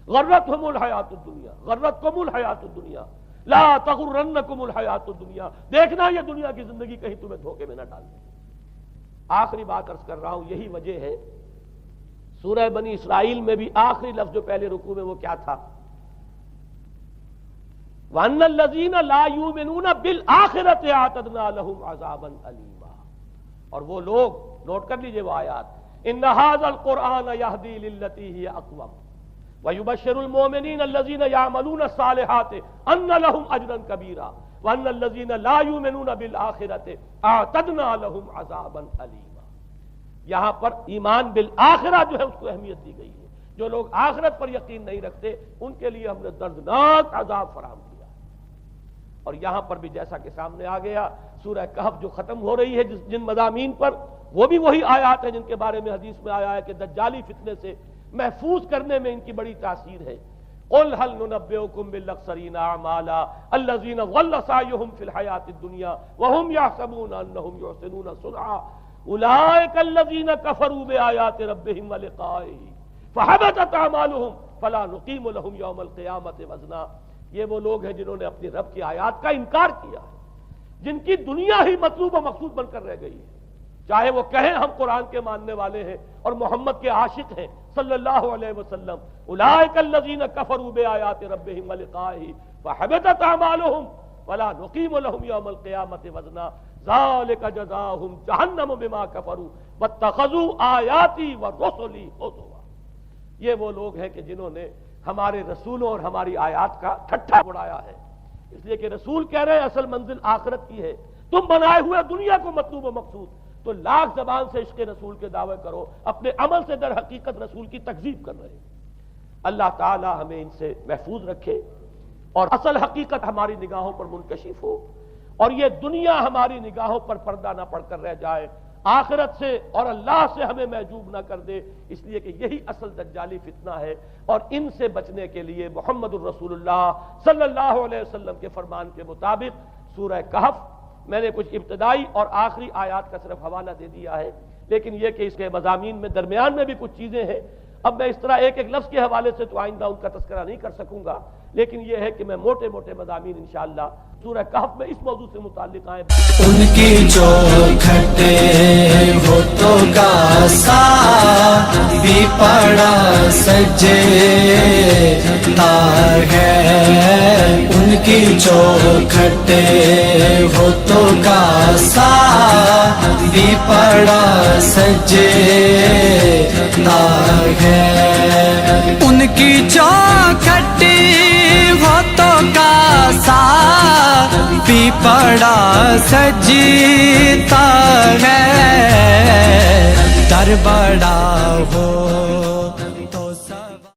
غرتہم الحیات الدنیا، غرتکم الحیات الدنیا، لا تغرنکم الحیات الدنیا. دیکھنا یہ دنیا کی زندگی کہیں تمہیں دھوکے میں نہ ڈال دے. آخری بات عرض کر رہا ہوں، یہی وجہ ہے سورہ بنی اسرائیل میں بھی آخری لفظ جو پہلے رکوع میں وہ کیا تھا؟ وَأَنَّ الَّذِينَ لَا يُؤْمِنُونَ بِالْآخِرَةِ أَعْتَدْنَا لَهُمْ عَذَابًا أَلِيمًا. اور وہ لوگ، نوٹ کر لیجئے وہ آیات، ان ھذا القرآن یہدی للتی ہی اقوم ویبشر المؤمنین الذین یعملون الصالحات ان لهم اجرا کبیرا وان الذین لا یؤمنون بالآخرۃ اعتدنا لهم عذابا الیما. یہاں پر ایمان بالآخرہ جو ہے اس کو اہمیت دی گئی ہے. جو لوگ آخرت پر یقین نہیں رکھتے ان کے لیے ہم نے دردناک عذاب فراہم کیا. اور یہاں پر بھی جیسا کہ سامنے آ گیا سورہ کہف جو ختم ہو رہی ہے جن مضامین پر، وہ بھی وہی آیات ہیں جن کے بارے میں حدیث میں آیا ہے کہ دجالی فتنے سے محفوظ کرنے میں ان کی بڑی تاثیر ہے. قل هل ننبئكم بالاخسرین اعمالا الذین ضل سعیهم فی الحیاۃ الدنیا وهم یحسبون انهم یحسنون صنعا اولئک الذین کفروا بآیات ربهم ولقائه فحبطت اعمالهم فلا نقیم لهم یوم القیامۃ وزنا. یہ وہ لوگ ہیں جنہوں نے اپنی رب کی آیات کا انکار کیا ہے، جن کی دنیا ہی مطلوب و مقصود بن کر رہ گئی ہے. چاہے وہ کہیں ہم قرآن کے ماننے والے ہیں اور محمد کے عاشق ہیں صلی اللہ علیہ وسلم، اولئک الذین کفروا بآیات ربهم ولقائه فحبطت اعمالهم ولا نقیم لهم یوم القیامۃ وزنا ذلک جزاؤہم جہنم بما کفروا واتخذوا آیاتی ورسلی ہزوا. یہ وہ لوگ ہیں کہ جنہوں نے ہمارے رسولوں اور ہماری آیات کا ٹھٹھا اڑایا ہے. اس لیے کہ رسول کہہ رہے ہیں اصل منزل آخرت کی ہے، تم بنائے ہوئے دنیا کو مطلوب و مقصود. تو لاکھ زبان سے عشق رسول کے دعوے کرو، اپنے عمل سے در حقیقت رسول کی تکذیب کر رہے ہیں. اللہ تعالی ہمیں ان سے محفوظ رکھے اور اصل حقیقت ہماری نگاہوں پر منکشف ہو، اور یہ دنیا ہماری نگاہوں پر پردہ نہ پڑ کر رہ جائے، آخرت سے اور اللہ سے ہمیں محجوب نہ کر دے. اس لیے کہ یہی اصل دجالی فتنہ ہے، اور ان سے بچنے کے لیے محمد الرسول اللہ صلی اللہ علیہ وسلم کے فرمان کے مطابق سورہ کہف میں نے کچھ ابتدائی اور آخری آیات کا صرف حوالہ دے دیا ہے، لیکن یہ کہ اس کے مضامین میں درمیان میں بھی کچھ چیزیں ہیں. اب میں اس طرح ایک ایک لفظ کے حوالے سے تو آئندہ ان کا تذکرہ نہیں کر سکوں گا، لیکن یہ ہے کہ میں موٹے موٹے مضامین انشاءاللہ سورہ کہف میں اس موضوع سے متعلق آئے. ان کی جو کھٹے ہوتوں کا ساتھ بھی پڑا سجدہ ہے، ان کی جو کھٹے ہوتوں کا ساتھ بھی پڑا سجدہ ہے، ان کی جو کھٹے ہوتوں کا ساتھ بھی پڑا سجدہ ہے، در بڑا